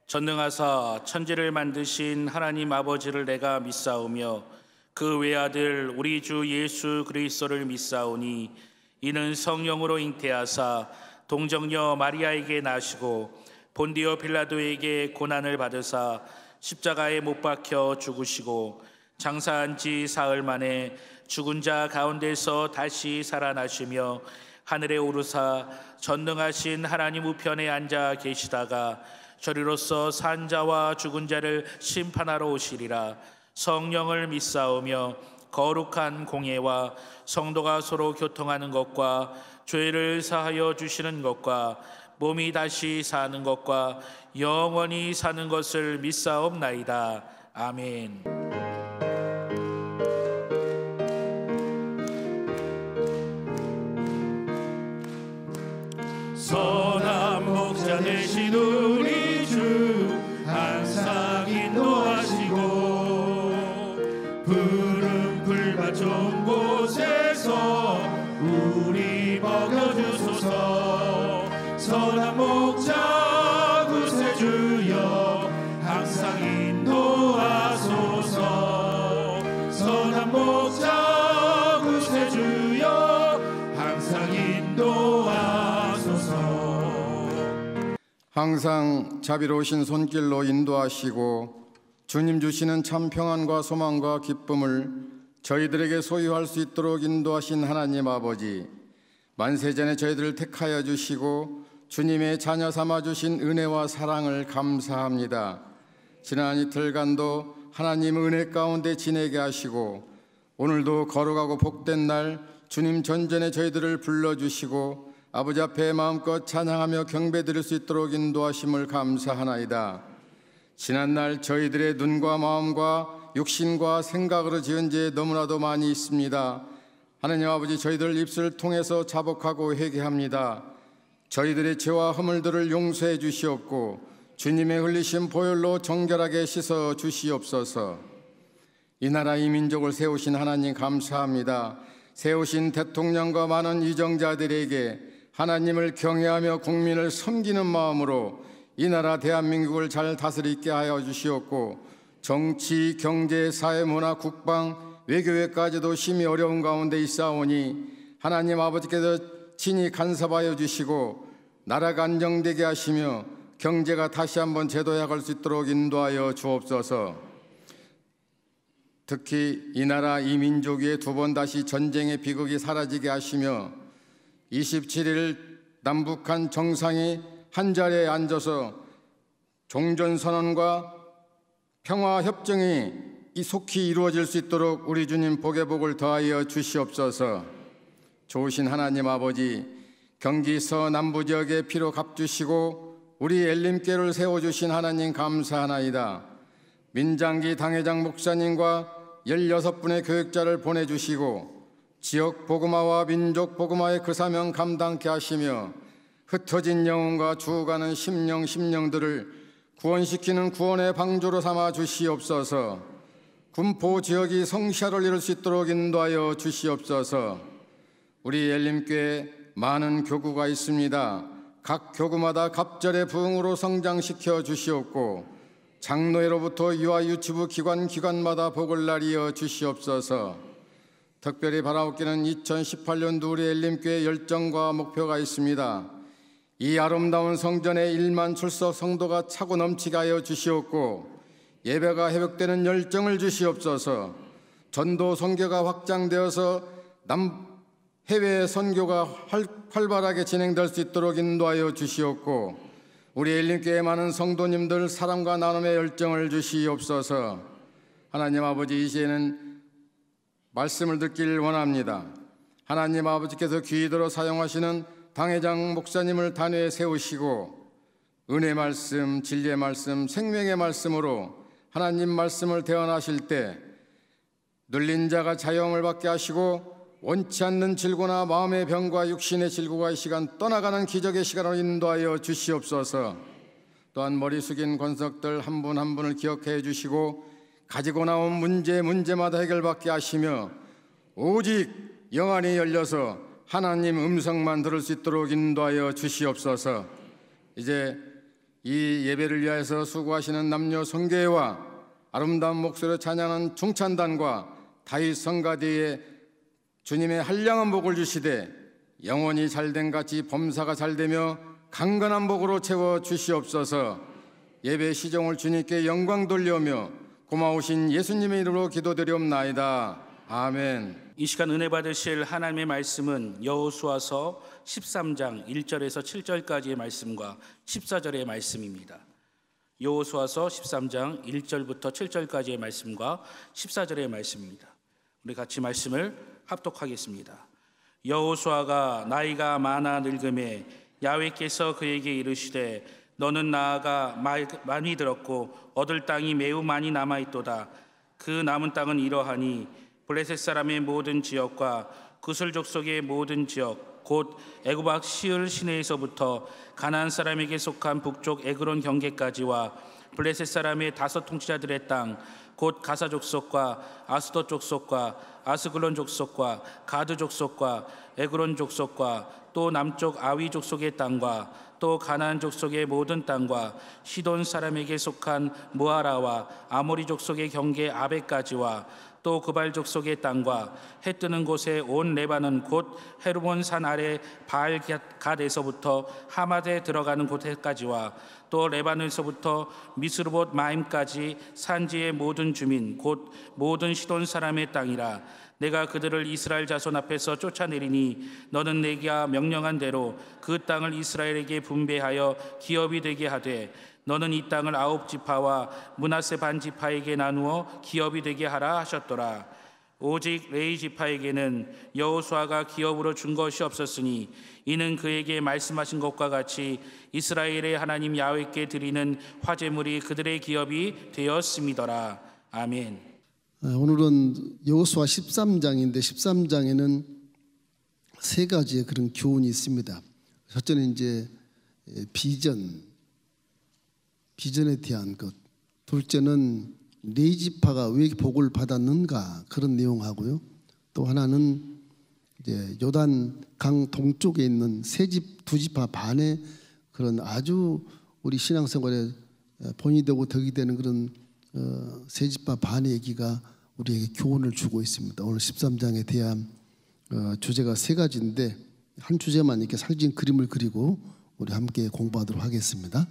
전능하사 천지를 만드신 하나님 아버지를 내가 믿사오며 그 외아들 우리 주 예수 그리스도를 믿사오니 이는 성령으로 잉태하사 동정녀 마리아에게 나시고 본디오 빌라도에게 고난을 받으사 십자가에 못 박혀 죽으시고 장사한 지 사흘 만에 죽은 자 가운데서 다시 살아나시며 하늘에 오르사 전능하신 하나님 우편에 앉아 계시다가 저리로서 산 자와 죽은 자를 심판하러 오시리라. 성령을 믿사오며 거룩한 공예와 성도가 서로 교통하는 것과 죄를 사하여 주시는 것과 몸이 다시 사는 것과 영원히 사는 것을 믿사옵나이다. 아멘. 선한 목자 되신 우리 주 항상 인도하시고 푸른 풀밭 좋은 곳에서 우리 먹여주소서. 선한 목자 구세주여 항상 인도하소서. 선한 목자 구세주여 항상 인도하소서. 항상 자비로우신 손길로 인도하시고 주님 주시는 참 평안과 소망과 기쁨을 저희들에게 소유할 수 있도록 인도하신 하나님 아버지, 만세전에 저희들을 택하여 주시고 주님의 자녀 삼아 주신 은혜와 사랑을 감사합니다. 지난 이틀간도 하나님 은혜 가운데 지내게 하시고 오늘도 거룩하고 복된 날 주님 전전에 저희들을 불러주시고 아버지 앞에 마음껏 찬양하며 경배드릴 수 있도록 인도하심을 감사하나이다. 지난날 저희들의 눈과 마음과 육신과 생각으로 지은 죄 너무나도 많이 있습니다. 하나님 아버지, 저희들 입술을 통해서 자복하고 회개합니다. 저희들의 죄와 허물들을 용서해 주시옵고 주님의 흘리신 보혈로 정결하게 씻어 주시옵소서. 이 나라 이 민족을 세우신 하나님 감사합니다. 세우신 대통령과 많은 위정자들에게 하나님을 경외하며 국민을 섬기는 마음으로 이 나라 대한민국을 잘 다스리게 하여 주시옵고 정치, 경제, 사회, 문화, 국방, 외교에까지도 심히 어려운 가운데 있사오니 하나님 아버지께서 친히 간섭하여 주시고 나라가 안정되게 하시며 경제가 다시 한번 제도해갈 수 있도록 인도하여 주옵소서. 특히 이 나라 이 민족 위에 두 번 다시 전쟁의 비극이 사라지게 하시며 27일 남북한 정상이 한자리에 앉아서 종전선언과 평화협정이 속히 이루어질 수 있도록 우리 주님 복의 복을 더하여 주시옵소서. 좋으신 하나님 아버지, 경기 서남부 지역에 피로 갚주시고 우리 엘림교회를 세워주신 하나님 감사하나이다. 민장기 당회장 목사님과 16분의 교육자를 보내주시고 지역 복음화와 민족 복음화의 그 사명 감당케 하시며 흩어진 영혼과 죽어가는 심령들을 구원시키는 구원의 방주로 삼아 주시옵소서. 군포 지역이 성시화를 이룰 수 있도록 인도하여 주시옵소서. 우리 엘림교회에 많은 교구가 있습니다. 각 교구마다 갑절의 부흥으로 성장시켜 주시옵고 장로회로부터 유아 유치부 기관마다 복을 나리어 주시옵소서. 특별히 바라옵기는 2018년도 우리 엘림교회 열정과 목표가 있습니다. 이 아름다운 성전에 1만 출석 성도가 차고 넘치게 하여 주시옵고 예배가 회복되는 열정을 주시옵소서. 전도 선교가 확장되어서 해외 선교가 활발하게 진행될 수 있도록 인도하여 주시옵고 우리 엘림교회 많은 성도님들 사랑과 나눔의 열정을 주시옵소서. 하나님 아버지, 이 시에는 말씀을 듣길 원합니다. 하나님 아버지께서 귀의도로 사용하시는 당회장 목사님을 단회에 세우시고 은혜 말씀, 진리의 말씀, 생명의 말씀으로 하나님 말씀을 대언하실 때 눌린 자가 자유함을 받게 하시고 원치 않는 질고나 마음의 병과 육신의 질고가 이 시간 떠나가는 기적의 시간으로 인도하여 주시옵소서. 또한 머리 숙인 권석들 한 분 한 분을 기억해 주시고 가지고 나온 문제마다 해결받게 하시며 오직 영안이 열려서 하나님 음성만 들을 수 있도록 인도하여 주시옵소서. 이제 이 예배를 위하여서 수고하시는 남녀 성교회와 아름다운 목소리로 찬양하는 중찬단과 다윗 성가대에 주님의 한량한 복을 주시되 영혼이 잘된 같이 범사가 잘되며 강건한 복으로 채워 주시옵소서. 예배 시종을 주님께 영광 돌려오며 고마우신 예수님의 이름으로 기도드리옵나이다. 아멘. 이 시간 은혜 받으실 하나님의 말씀은 여호수아서 13장 1절에서 7절까지의 말씀과 14절의 말씀입니다. 여호수아서 13장 1절부터 7절까지의 말씀과 14절의 말씀입니다. 우리 같이 말씀을 합독하겠습니다. 여호수아가 나이가 많아 늙음에 야훼께서 그에게 이르시되 너는 나아가 많이 들었고 얻을 땅이 매우 많이 남아있도다. 그 남은 땅은 이러하니 블레셋 사람의 모든 지역과 구슬 족속의 모든 지역 곧 애굽 시을 시내에서부터 가나안 사람에게 속한 북쪽 에그론 경계까지와 블레셋 사람의 5 통치자들의 땅 곧 가사 족속과 아스돗 족속과 아스글론 족속과 가드 족속과 에그론 족속과 또 남쪽 아위 족속의 땅과 또 가나안 족속의 모든 땅과 시돈 사람에게 속한 무아라와 아모리 족속의 경계 아베까지와 또 그발 족속의 땅과 해 뜨는 곳에 온 레바논 곧 헤르몬 산 아래 바알갓에서부터 하마드에 들어가는 곳까지와 또 레바논에서부터 미스르봇 마임까지 산지의 모든 주민 곧 모든 시돈 사람의 땅이라. 내가 그들을 이스라엘 자손 앞에서 쫓아내리니 너는 내가 명령한 대로 그 땅을 이스라엘에게 분배하여 기업이 되게 하되 너는 이 땅을 9지파와 므낫세 반지파에게 나누어 기업이 되게 하라 하셨더라. 오직 레위 지파에게는 여호수아가 기업으로 준 것이 없었으니 이는 그에게 말씀하신 것과 같이 이스라엘의 하나님 야훼께 드리는 화제물이 그들의 기업이 되었음이더라. 아멘. 오늘은 여호수아 13장인데 13장에는 3가지의 그런 교훈이 있습니다. 첫째는 이제 비전에 대한 것. 둘째는 레위 지파가 왜 복을 받았는가 그런 내용하고요. 또 하나는 이제 요단 강 동쪽에 있는 2지파 반의 그런 아주 우리 신앙생활에 본이 되고 덕이 되는 그런 2지파 반의 얘기가 우리에게 교훈을 주고 있습니다. 오늘 13장에 대한 주제가 3가지인데 한 주제만 이렇게 살진 그림을 그리고 우리 함께 공부하도록 하겠습니다.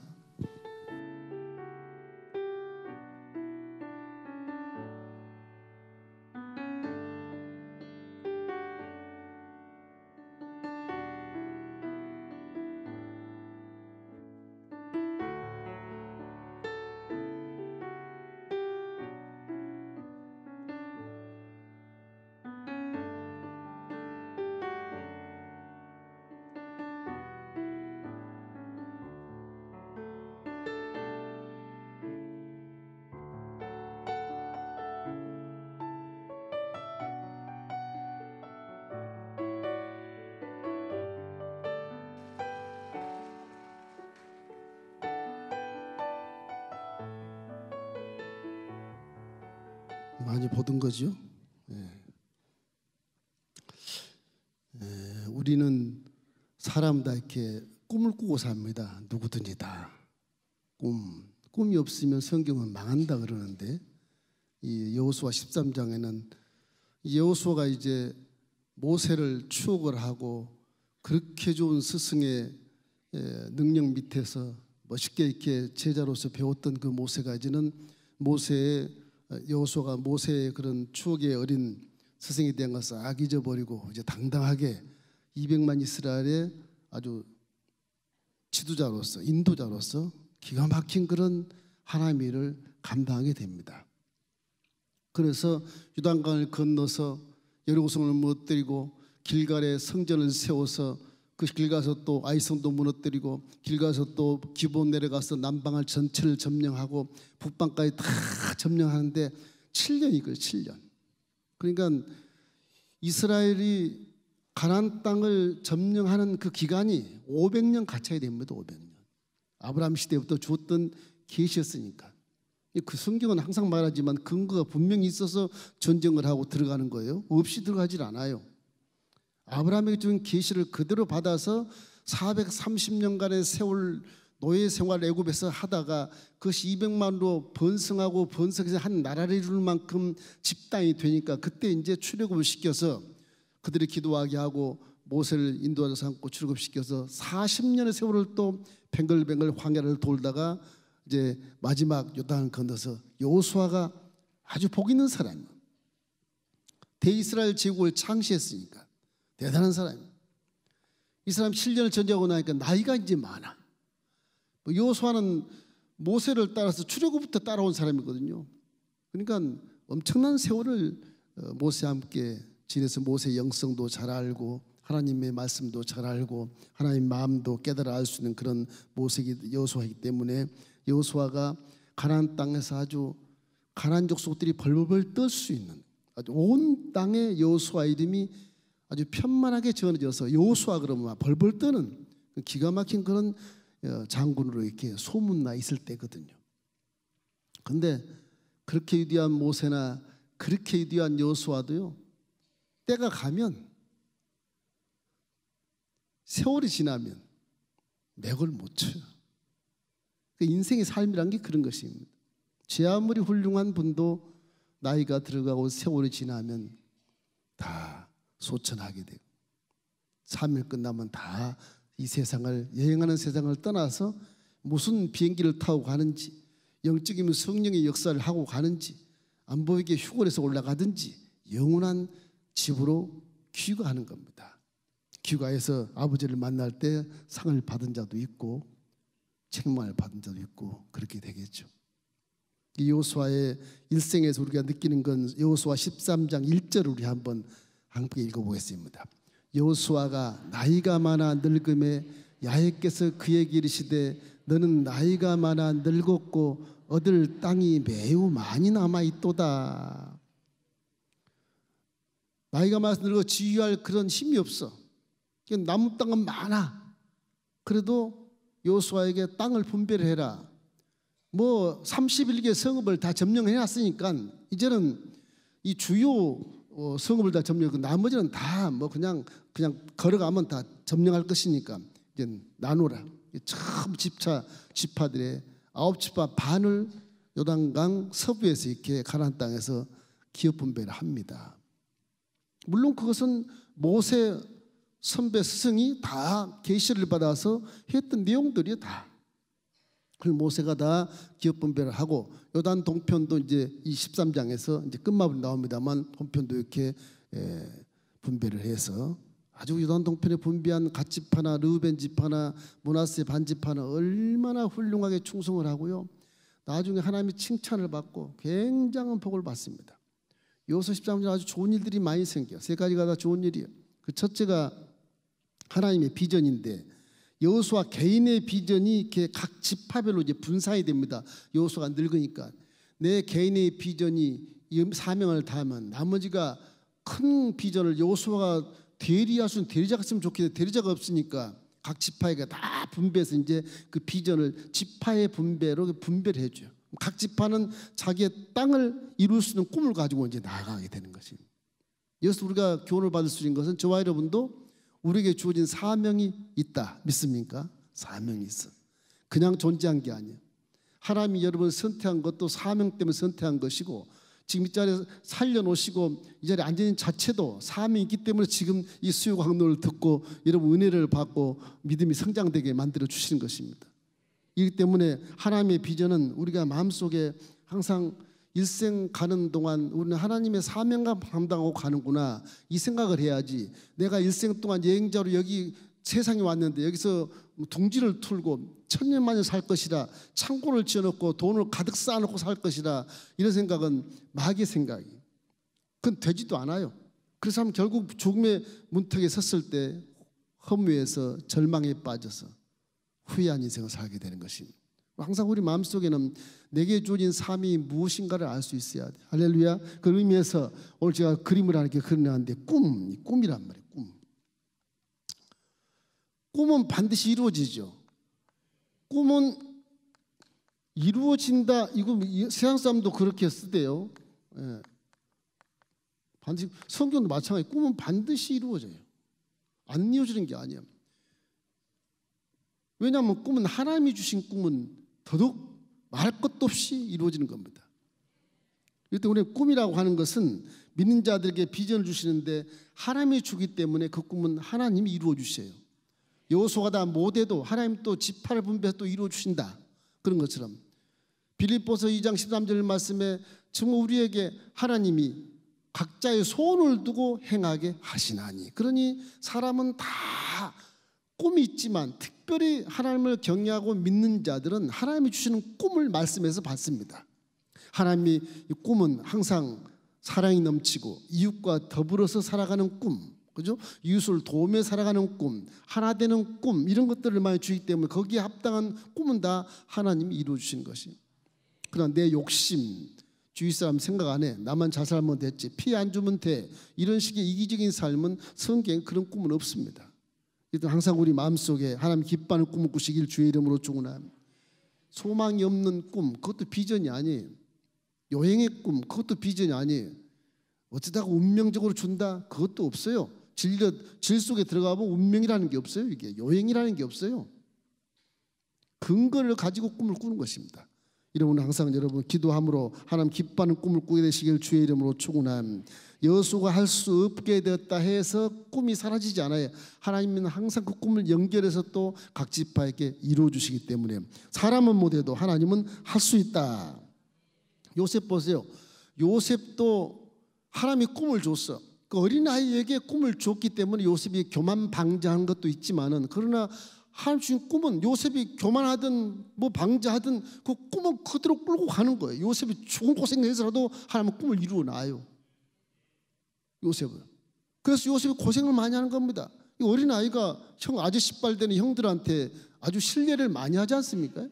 많이 보던 거죠. 우리는 사람 다 이렇게 꿈을 꾸고 삽니다. 누구든지 다 꿈이 없으면 성경은 망한다 그러는데 이 여호수아 13장에는 여호수아가 이제 모세를 추억을 하고 그렇게 좋은 스승의 능력 밑에서 멋있게 이렇게 제자로서 배웠던 그 모세가 이제는 여호수아가 모세의 그런 추억의 어린 스승에 대한 것을 싹 잊어버리고 이제 당당하게 200만 이스라엘의 아주 지도자로서 인도자로서 기가 막힌 그런 하나님의 일을 감당하게 됩니다. 그래서 요단강을 건너서 여리고성을 무너뜨리고 길갈에 성전을 세워서 그 길가서 또 아이성도 무너뜨리고 길가서 또 기브온 내려가서 남방을 전체를 점령하고 북방까지 다 점령하는데 7년이 거예요. 7년. 그러니까 이스라엘이 가나안 땅을 점령하는 그 기간이 500년 갖춰야 됩니다. 500년. 아브라함 시대부터 주었던 계시였으니까. 그 성경은 항상 말하지만 근거가 분명히 있어서 전쟁을 하고 들어가는 거예요. 없이 들어가질 않아요. 아브라함에게 준 계시를 그대로 받아서 430년간의 세월 노예 생활을 애굽에서 하다가 그것이 200만으로 번성하고 번성해서 한 나라를 이룰 만큼 집단이 되니까 그때 이제 출애굽을 시켜서 그들이 기도하게 하고 모세를 인도하여 삼고 출애굽시켜서 40년의 세월을 또 뱅글뱅글 광야를 돌다가 이제 마지막 요단을 건너서 여호수아가 아주 복 있는 사람이에요. 대이스라엘 제국을 창시했으니까 대단한 사람이에요. 이 사람 7년을 전쟁하고 나니까 나이가 이제 많아. 여호수아는 모세를 따라서 출애굽부터 따라온 사람이거든요. 그러니까 엄청난 세월을 모세와 함께 지내서 모세의 영성도 잘 알고 하나님의 말씀도 잘 알고 하나님의 마음도 깨달아 알 수 있는 그런 모세기 여호수아이기 때문에 여호수아가 가나안 땅에서 아주 가나안 족속들이 벌벌 떨 수 있는 아주 온 땅에 여호수아 이름이 아주 편만하게 전해져서 여호수아 그러면 벌벌 떠는 기가 막힌 그런 장군으로 이렇게 소문나 있을 때거든요. 그런데 그렇게 위대한 모세나 그렇게 위대한 여호수아도요, 때가 가면 세월이 지나면 맥을 못 쳐요. 인생의 삶이란 게 그런 것입니다. 제 아무리 훌륭한 분도 나이가 들어가고 세월이 지나면 다 소천하게 되고 3일 끝나면 다 이 세상을 여행하는 세상을 떠나서 무슨 비행기를 타고 가는지 영적이면 성령의 역사를 하고 가는지 안 보이게 휴거에서 올라가든지 영원한 집으로 귀가하는 겁니다. 귀가해서 아버지를 만날 때 상을 받은 자도 있고 책망을 받은 자도 있고 그렇게 되겠죠. 이 여호수아의 일생에서 우리가 느끼는 건 여호수아 13장 1절을 우리 한번 함께 읽어보겠습니다. 여호수아가 나이가 많아 늙음에 야훼께서 그에게 이르시되 너는 나이가 많아 늙었고 얻을 땅이 매우 많이 남아있도다. 나이가 많아서 늙어 지휘할 그런 힘이 없어. 남은 땅은 많아. 그래도 여호수아에게 땅을 분배해라. 뭐 31개 성읍을 다 점령해놨으니까 이제는 이 주요 성읍을 다 점령하고 나머지는 다 뭐 그냥 걸어가면 다 점령할 것이니까 이제 나누라. 처음 지파들의 9지파 반을 요단강 서부에서 이렇게 가나안 땅에서 기업 분배를 합니다. 물론 그것은 모세 선배 스승이 다 계시를 받아서 했던 내용들이 다. 그리고 모세가 다 기업 분배를 하고 요단 동편도 이제 이 13장에서 이제 끝마무리 나옵니다만 동편도 이렇게 분배를 해서 아주 요단 동편에 분배한 갓 지파나 르우벤 지파나 므낫세 반 지파는 얼마나 훌륭하게 충성을 하고요. 나중에 하나님의 칭찬을 받고 굉장한 복을 받습니다. 여호수아 13장 아주 좋은 일들이 많이 생겨요. 세 가지가 다 좋은 일이에요. 그 첫째가 하나님의 비전인데 여호수아 개인의 비전이 이렇게 각 지파별로 이제 분산이 됩니다. 여호수아가 늙으니까 내 개인의 비전이 사명을 다하면 나머지가 큰 비전을 여호수아가 대리할 수 있는 대리자가 있으면 좋겠는데 대리자가 없으니까 각 지파에게 다 분배해서 이제 그 비전을 지파의 분배로 분배를 해줘요. 각 지파는 자기의 땅을 이룰 수 있는 꿈을 가지고 이제 나아가게 되는 것입니다. 여기서 우리가 교훈을 받을 수 있는 것은 저와 여러분도 우리에게 주어진 사명이 있다. 믿습니까? 사명이 있어. 그냥 존재한 게 아니에요. 하나님이 여러분을 선택한 것도 사명 때문에 선택한 것이고 지금 이 자리에 살려놓으시고 이 자리에 앉아있는 자체도 사명이 있기 때문에 지금 이 수요 강론을 듣고 여러분 은혜를 받고 믿음이 성장되게 만들어 주시는 것입니다. 이기 때문에 하나님의 비전은 우리가 마음속에 항상 일생 가는 동안 우리는 하나님의 사명감 감당하고 가는구나 이 생각을 해야지 내가 일생 동안 여행자로 여기 세상에 왔는데 여기서 둥지를 틀고 천년만년 살 것이라 창고를 지어놓고 돈을 가득 쌓아놓고 살 것이라 이런 생각은 마귀의 생각이에요. 그건 되지도 않아요. 그래서 하면 결국 죽음의 문턱에 섰을 때 허무해서 절망에 빠져서 후회한 인생을 살게 되는 것입니다. 항상 우리 마음속에는 내게 주어진 삶이 무엇인가를 알 수 있어야 돼. 할렐루야. 그 의미에서 오늘 제가 그림을 하나 이렇게 그려놨는데 꿈이란 말이에요. 꿈은 반드시 이루어지죠. 꿈은 이루어진다. 이거 세상 사람도 그렇게 쓰대요. 예. 반드시 성경도 마찬가지. 꿈은 반드시 이루어져요. 안 이루어지는 게 아니에요. 왜냐하면 꿈은 하나님이 주신 꿈은 더더욱 말할 것도 없이 이루어지는 겁니다. 이때 우리 꿈이라고 하는 것은 믿는 자들에게 비전을 주시는데 하나님이 주기 때문에 그 꿈은 하나님이 이루어 주셔요. 여호수아가 다 못해도 하나님 또 지파를 분배해서 또 이루어 주신다. 그런 것처럼 빌립보서 2장 13절 말씀에 정말 우리에게 하나님이 각자의 소원을 두고 행하게 하시나니, 그러니 사람은 다 꿈이 있지만 특별히 하나님을 경외하고 믿는 자들은 하나님이 주시는 꿈을 말씀에서 받습니다. 하나님이 이 꿈은 항상 사랑이 넘치고 이웃과 더불어서 살아가는 꿈, 그죠? 이웃을 도우며 살아가는 꿈, 하나 되는 꿈, 이런 것들을 많이 주기 때문에 거기에 합당한 꿈은 다 하나님이 이루어 주신 것이. 그러나 내 욕심, 주위 사람 생각 안 해, 나만 잘 살면 됐지, 피해 안 주면 돼, 이런 식의 이기적인 삶은 성경에 그런 꿈은 없습니다. 항상 우리 마음속에 하나님 기뻐하는 꿈을 꾸시길 주의 이름으로 축원합니다. 소망이 없는 꿈, 그것도 비전이 아니에요. 여행의 꿈, 그것도 비전이 아니에요. 어쩌다가 운명적으로 준다, 그것도 없어요. 질 속에 들어가 보면 운명이라는 게 없어요. 이게 여행이라는 게 없어요. 근거를 가지고 꿈을 꾸는 것입니다. 여러분 항상 여러분 기도함으로 하나님 기뻐하는 꿈을 꾸게 되시길 주의 이름으로 축원합니다. 여호수아가 할 수 없게 되었다 해서 꿈이 사라지지 않아요. 하나님은 항상 그 꿈을 연결해서 또 각 지파에게 이루어 주시기 때문에 사람은 못해도 하나님은 할 수 있다. 요셉 보세요. 요셉도 하나님이 꿈을 줬어. 그 어린아이에게 꿈을 줬기 때문에 요셉이 교만 방자한 것도 있지만은, 그러나 하나님 주신 꿈은 요셉이 교만하든 뭐 방자하든 그 꿈은 그대로 끌고 가는 거예요. 요셉이 죽은 고생해서라도 하나님은 꿈을 이루어 놔요. 요셉은. 그래서 요셉이 고생을 많이 하는 겁니다. 이 어린아이가 형 아저씨빨 되는 형들한테 아주 신뢰를 많이 하지 않습니까?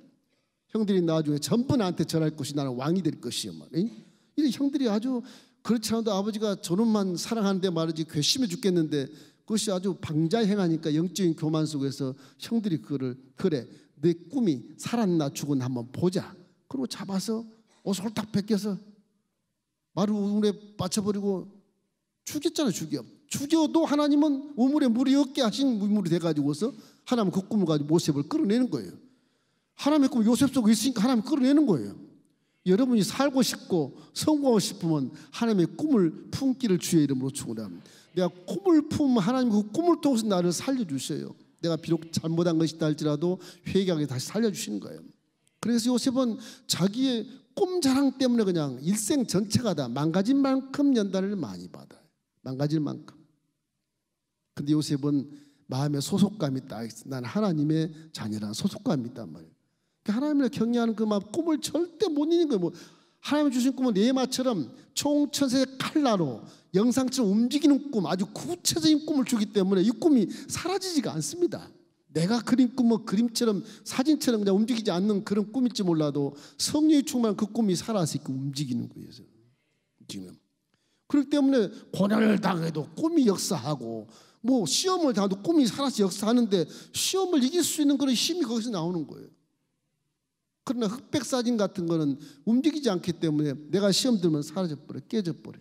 형들이 나중에 전부 나한테 절할 것이 나는 왕이 될 것이요. 이 형들이 아주 그렇지 않아도 아버지가 저놈만 사랑하는데 말이지 괘씸해 죽겠는데, 그것이 아주 방자에 행하니까 영적인 교만 속에서 형들이 그거를, 그래 내 꿈이 살았나 죽었나 한번 보자. 그리고 잡아서 옷을 홀딱 벗겨서 마루 우물에 빠쳐버리고 죽였잖아요. 죽여도 하나님은 우물에 물이 없게 하신 우물이 돼가지고서 하나님은 그 꿈을 가지고 모셉을 끌어내는 거예요. 하나님의 꿈 요셉 속에 있으니까 하나님이 끌어내는 거예요. 여러분이 살고 싶고 성공하고 싶으면 하나님의 꿈을 품기를 주의 이름으로 축원합니다. 내가 꿈을 품으면 하나님 그 꿈을 통해서 나를 살려주셔요. 내가 비록 잘못한 것이다 할지라도 회개하게 다시 살려주시는 거예요. 그래서 요셉은 자기의 꿈 자랑 때문에 그냥 일생 전체가 다 망가진 만큼 연단을 많이 받아요. 망가질 만큼. 근데 요셉은 마음에 소속감이 있다. 난 하나님의 자녀라는 소속감이 있단 말이에요. 하나님을 경외하는 그 마음, 꿈을 절대 못 이기는 거예요. 뭐 하나님이 주신 꿈은 네마처럼 총천사의 칼라로 영상처럼 움직이는 꿈, 아주 구체적인 꿈을 주기 때문에 이 꿈이 사라지지가 않습니다. 내가 그린 꿈은 그림처럼 사진처럼 그냥 움직이지 않는 그런 꿈일지 몰라도 성령이 충만한 그 꿈이 살아서 움직이는 거예요. 지금 그렇기 때문에 고난을 당해도 꿈이 역사하고, 뭐 시험을 당해도 꿈이 살아서 역사하는데 시험을 이길 수 있는 그런 힘이 거기서 나오는 거예요. 그러나 흑백 사진 같은 거는 움직이지 않기 때문에 내가 시험 들면 사라져버려, 깨져버려.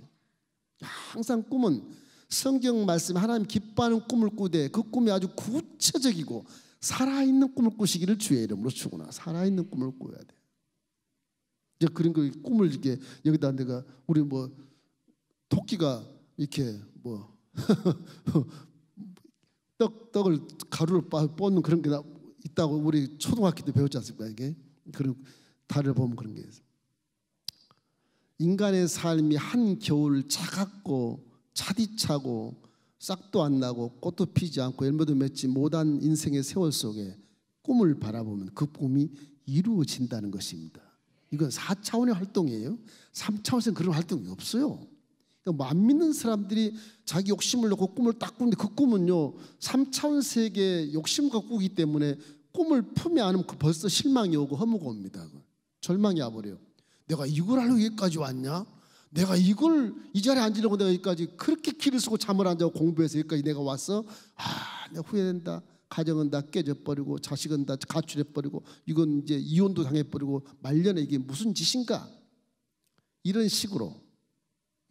항상 꿈은 성경 말씀에 하나님 기뻐하는 꿈을 꾸되 그 꿈이 아주 구체적이고 살아있는 꿈을 꾸시기를 주의 이름으로 축원하. 살아있는 꿈을 꾸어야 돼. 이제 그런 그 꿈을 이렇게 여기다 내가 우리 뭐 토끼가 이렇게 뭐 떡을 가루를 뻗는 그런 게 있다고 우리 초등학교 때 배웠지 않습니까? 이게 그런 달을 보면 그런 게 있어요. 인간의 삶이 한겨울 차갑고 차디차고 싹도 안 나고 꽃도 피지 않고 열매도 맺지 못한 인생의 세월 속에 꿈을 바라보면 그 꿈이 이루어진다는 것입니다. 이건 4차원의 활동이에요. 3차원에서는 그런 활동이 없어요. 그러니까 안 믿는 사람들이 자기 욕심을 놓고 꿈을 딱 꾸는데 그 꿈은요 3차원 세계의 욕심과 꾸기 때문에 꿈을 품지 않으면 벌써 실망이 오고 허무가 옵니다. 절망이 와버려요. 내가 이걸 하려고 여기까지 왔냐? 내가 이걸 이 자리에 앉으려고 내가 여기까지 그렇게 길을 쓰고 잠을 안 자고 공부해서 여기까지 내가 왔어? 내가 후회된다. 가정은 다 깨져버리고 자식은 다 가출해버리고 이건 이제 이혼도 당해버리고 말년에 이게 무슨 짓인가? 이런 식으로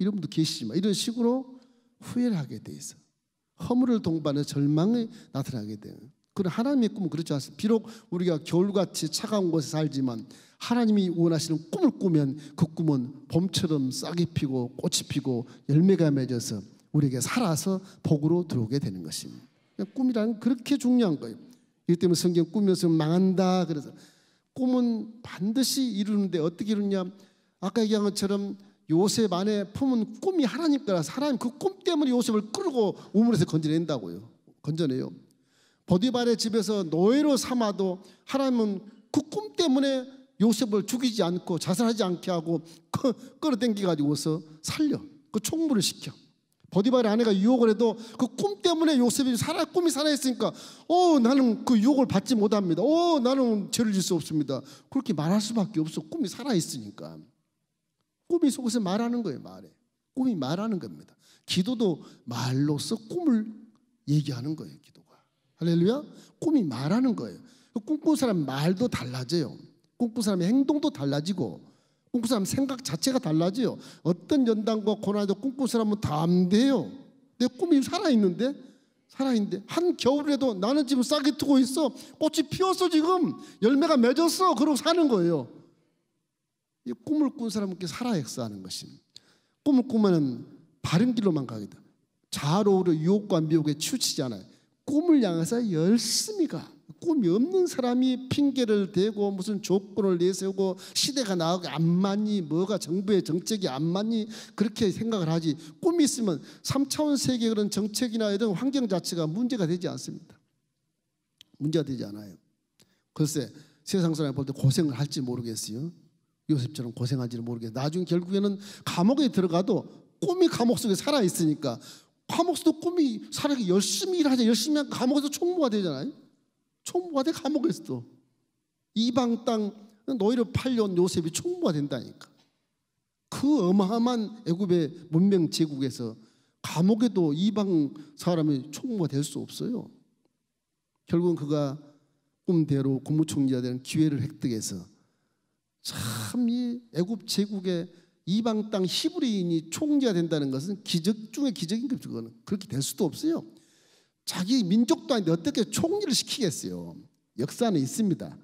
여러분도 계시지만 이런 식으로 후회를 하게 돼 있어. 허물을 동반해 절망이 나타나게 돼요. 그런 하나님의 꿈은 그렇지 않습니다. 비록 우리가 겨울같이 차가운 곳에 살지만 하나님이 원하시는 꿈을 꾸면 그 꿈은 봄처럼 싹이 피고 꽃이 피고 열매가 맺어서 우리에게 살아서 복으로 들어오게 되는 것입니다. 꿈이라는 그렇게 중요한 거예요. 이 때문에 성경 꾸면서 망한다. 그래서 꿈은 반드시 이루는데 어떻게 이루냐? 아까 얘기한 것처럼 요셉 안에 품은 꿈이 하나님 거라서 하나님 그 꿈 때문에 요셉을 끌고 우물에서 건져낸다고요. 건져내요. 보디발의 집에서 노예로 삼아도 하나님은 그 꿈 때문에 요셉을 죽이지 않고 자살하지 않게 하고 끌어당기가지고서 살려. 그 총무를 시켜. 보디발의 아내가 유혹을 해도 그 꿈 때문에 요셉이 꿈이 살아있으니까 나는 그 유혹을 받지 못합니다. 나는 죄를 질 수 없습니다. 그렇게 말할 수밖에 없어. 꿈이 살아있으니까. 꿈이 속에서 말하는 거예요. 말에. 꿈이 말하는 겁니다. 기도도 말로써 꿈을 얘기하는 거예요. 기도가. 할렐루야. 꿈이 말하는 거예요. 꿈꾸는 사람 말도 달라져요. 꿈꾸는 사람의 행동도 달라지고 꿈꾸는 사람 생각 자체가 달라져요. 어떤 연단과 고난에도 꿈꾸는 사람은 다 안 돼요. 내 꿈이 살아있는데 한겨울에도 나는 지금 싹이 트고 있어. 꽃이 피었어. 지금 열매가 맺었어. 그러고 사는 거예요. 이 꿈을 꾼 사람은 이렇게 살아야서 하는 것입니다. 꿈을 꾸면 바른 길로만 가게 돼. 자아로 유혹과 미혹에 치우치지 않아요. 꿈을 향해서 열심히 가. 꿈이 없는 사람이 핑계를 대고 무슨 조건을 내세우고 시대가 나가고 안 맞니? 뭐가 정부의 정책이 안 맞니? 그렇게 생각을 하지. 꿈이 있으면 3차원 세계의 그런 정책이나 이런 환경 자체가 문제가 되지 않습니다. 문제가 되지 않아요. 글쎄 세상 사람이 볼 때 고생을 할지 모르겠어요. 요셉처럼 고생할지는 모르겠어요. 나중에 결국에는 감옥에 들어가도 꿈이 감옥 속에 살아있으니까 감옥에서도 꿈이 살아있게 열심히 일하자. 열심히 하면 감옥에서 총무가 되잖아요. 총무가 돼. 감옥에서도 이방 땅 노예로 팔려온 요셉이 총무가 된다니까. 그 어마어마한 애굽의 문명 제국에서 감옥에도 이방 사람이 총무가 될 수 없어요. 결국은 그가 꿈대로 국무총리가 되는 기회를 획득해서 참 이 애굽 제국의 이방 땅 히브리인이 총리가 된다는 것은 기적 중에 기적인 거죠. 그거는 그렇게 될 수도 없어요. 자기 민족도 아닌데 어떻게 총리를 시키겠어요. 역사는 있습니다.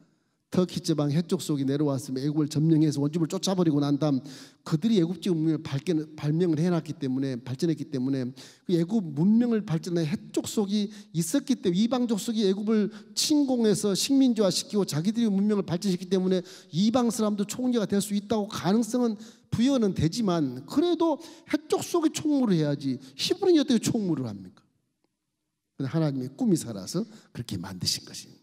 터키 지방 해쪽 속이 내려왔으면 애굽을 점령해서 원주민을 쫓아버리고 난 다음 그들이 애굽적 문명을 발명을 해놨기 때문에 발전했기 때문에 그 애굽 문명을 발전한 해쪽 속이 있었기 때문에 이방족 속이 애굽을 침공해서 식민지화시키고 자기들이 문명을 발전시켰기 때문에 이방 사람도 총리가 될 수 있다고 가능성은 부여는 되지만 그래도 해쪽 속이 총무를 해야지 히브리인이 어떻게 총무를 합니까? 하나님의 꿈이 살아서 그렇게 만드신 것입니다.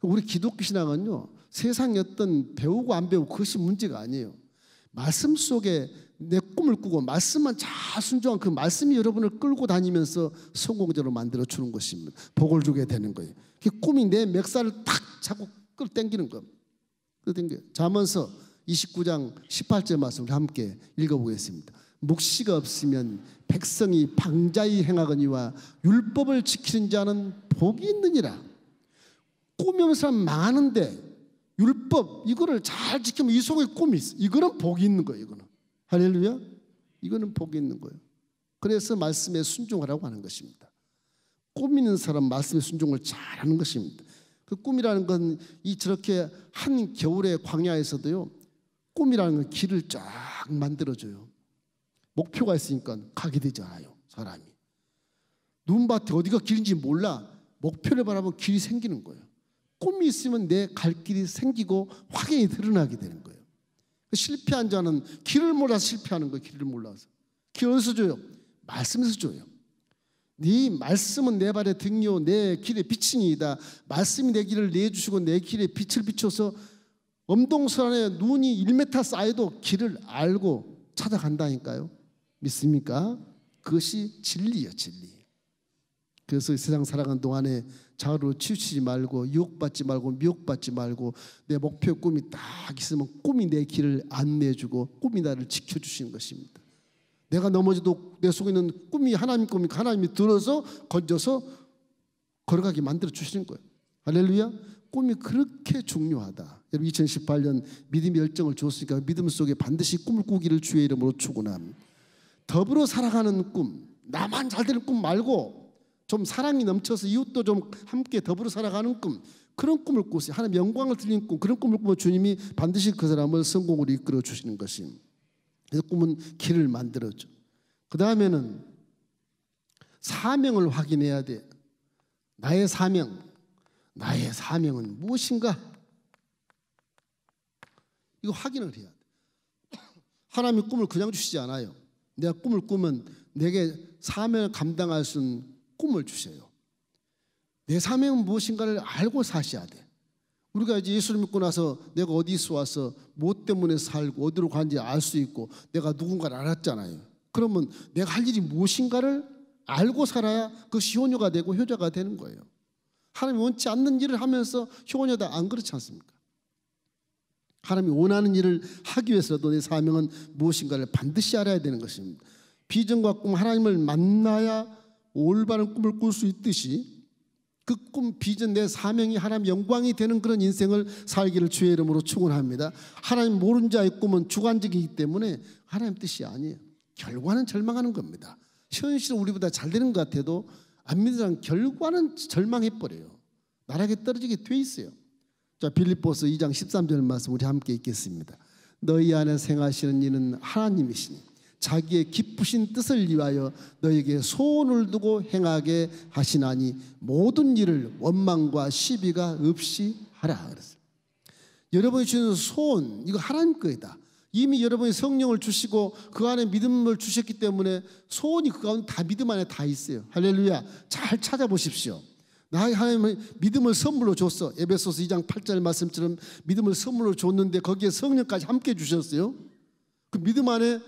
우리 기독교 신앙은요, 세상의 어떤 배우고 안 배우고 그것이 문제가 아니에요. 말씀 속에 내 꿈을 꾸고 말씀만 잘 순종한 그 말씀이 여러분을 끌고 다니면서 성공적으로 만들어 주는 것입니다. 복을 주게 되는 거예요. 그 꿈이 내 멱살을 탁 잡고 끌어당기는 거예요. 잠언서 29장 18절 말씀을 함께 읽어보겠습니다. 묵시가 없으면 백성이 방자히 행하거니와 율법을 지키는 자는 복이 있느니라. 꿈이 없는 사람 많은데 율법 이거를 잘 지키면 이 속에 꿈이 있어. 이거는 복이 있는 거예요. 이거는 할렐루야. 이거는 복이 있는 거예요. 그래서 말씀에 순종하라고 하는 것입니다. 꿈 있는 사람 말씀에 순종을 잘하는 것입니다. 그 꿈이라는 건 이 저렇게 한 겨울의 광야에서도요, 꿈이라는 건 길을 쫙 만들어줘요. 목표가 있으니까 가게 되잖아요. 사람이 눈밭에 어디가 길인지 몰라. 목표를 바라보면 길이 생기는 거예요. 꿈이 있으면 내 갈 길이 생기고 확연히 드러나게 되는 거예요. 실패한 자는 길을 몰라서 실패하는 거예요. 길을 몰라서. 길 어디서 줘요? 말씀에서 줘요. 네 말씀은 내 발의 등이요 내 길의 빛이니이다. 말씀이 내 길을 내주시고 내 길에 빛을 비춰서 엄동설 안에 눈이 1m 쌓여도 길을 알고 찾아간다니까요. 믿습니까? 그것이 진리예요. 진리. 그래서 세상 살아가는 동안에 자아로 치우치지 말고 유혹받지 말고 미혹받지 말고 내 목표 꿈이 딱 있으면 꿈이 내 길을 안내해주고 꿈이 나를 지켜주시는 것입니다. 내가 넘어져도 내 속에 있는 꿈이 하나님 꿈이니까 하나님이 들어서 건져서 걸어가게 만들어 주시는 거예요. 할렐루야. 꿈이 그렇게 중요하다. 여러분 2018년 믿음의 열정을 주었으니까 믿음 속에 반드시 꿈을 꾸기를 주의 이름으로 축원합니다. 더불어 살아가는 꿈, 나만 잘 되는 꿈 말고 좀 사랑이 넘쳐서 이웃도 좀 함께 더불어 살아가는 꿈, 그런 꿈을 꾸세요. 하나님 영광을 드리는 꿈, 그런 꿈을 꾸면 주님이 반드시 그 사람을 성공으로 이끌어 주시는 것입니다. 그래서 꿈은 길을 만들어줘. 그 다음에는 사명을 확인해야 돼. 나의 사명은 무엇인가? 이거 확인을 해야 돼. 하나님이 꿈을 그냥 주시지 않아요. 내가 꿈을 꾸면 내게 사명을 감당할 수 있는 꿈을 주셔요. 내 사명은 무엇인가를 알고 사셔야 돼. 우리가 이제 예수를 믿고 나서 내가 어디서 와서 무엇 때문에 살고 어디로 가는지 알 수 있고 내가 누군가를 알았잖아요. 그러면 내가 할 일이 무엇인가를 알고 살아야 그것이 효녀가 되고 효자가 되는 거예요. 하나님이 원치 않는 일을 하면서 효녀다, 안 그렇지 않습니까? 하나님이 원하는 일을 하기 위해서라도 내 사명은 무엇인가를 반드시 알아야 되는 것입니다. 비전과 꿈, 하나님을 만나야 올바른 꿈을 꿀 수 있듯이 그 꿈, 비전, 내 사명이 하나님 영광이 되는 그런 인생을 살기를 주의 이름으로 축원합니다. 하나님 모르는 자의 꿈은 주관적이기 때문에 하나님 뜻이 아니에요. 결과는 절망하는 겁니다. 현실은 우리보다 잘 되는 것 같아도 안 믿는 사람 결과는 절망해버려요. 나락에 떨어지게 돼 있어요. 자, 빌립보서 2장 13절 말씀 우리 함께 읽겠습니다. 너희 안에 생하시는 이는 하나님이시니 자기의 기쁘신 뜻을 위하여 너에게 소원을 두고 행하게 하시나니 모든 일을 원망과 시비가 없이 하라 그랬어요. 여러분이 주는 소원, 이거 하나님 거이다. 이미 여러분이 성령을 주시고 그 안에 믿음을 주셨기 때문에 소원이 그 가운데 다 믿음 안에 다 있어요. 할렐루야. 잘 찾아보십시오. 나 하나님은 믿음을 선물로 줬어. 에베소서 2장 8절 말씀처럼 믿음을 선물로 줬는데 거기에 성령까지 함께 주셨어요. 그 믿음 안에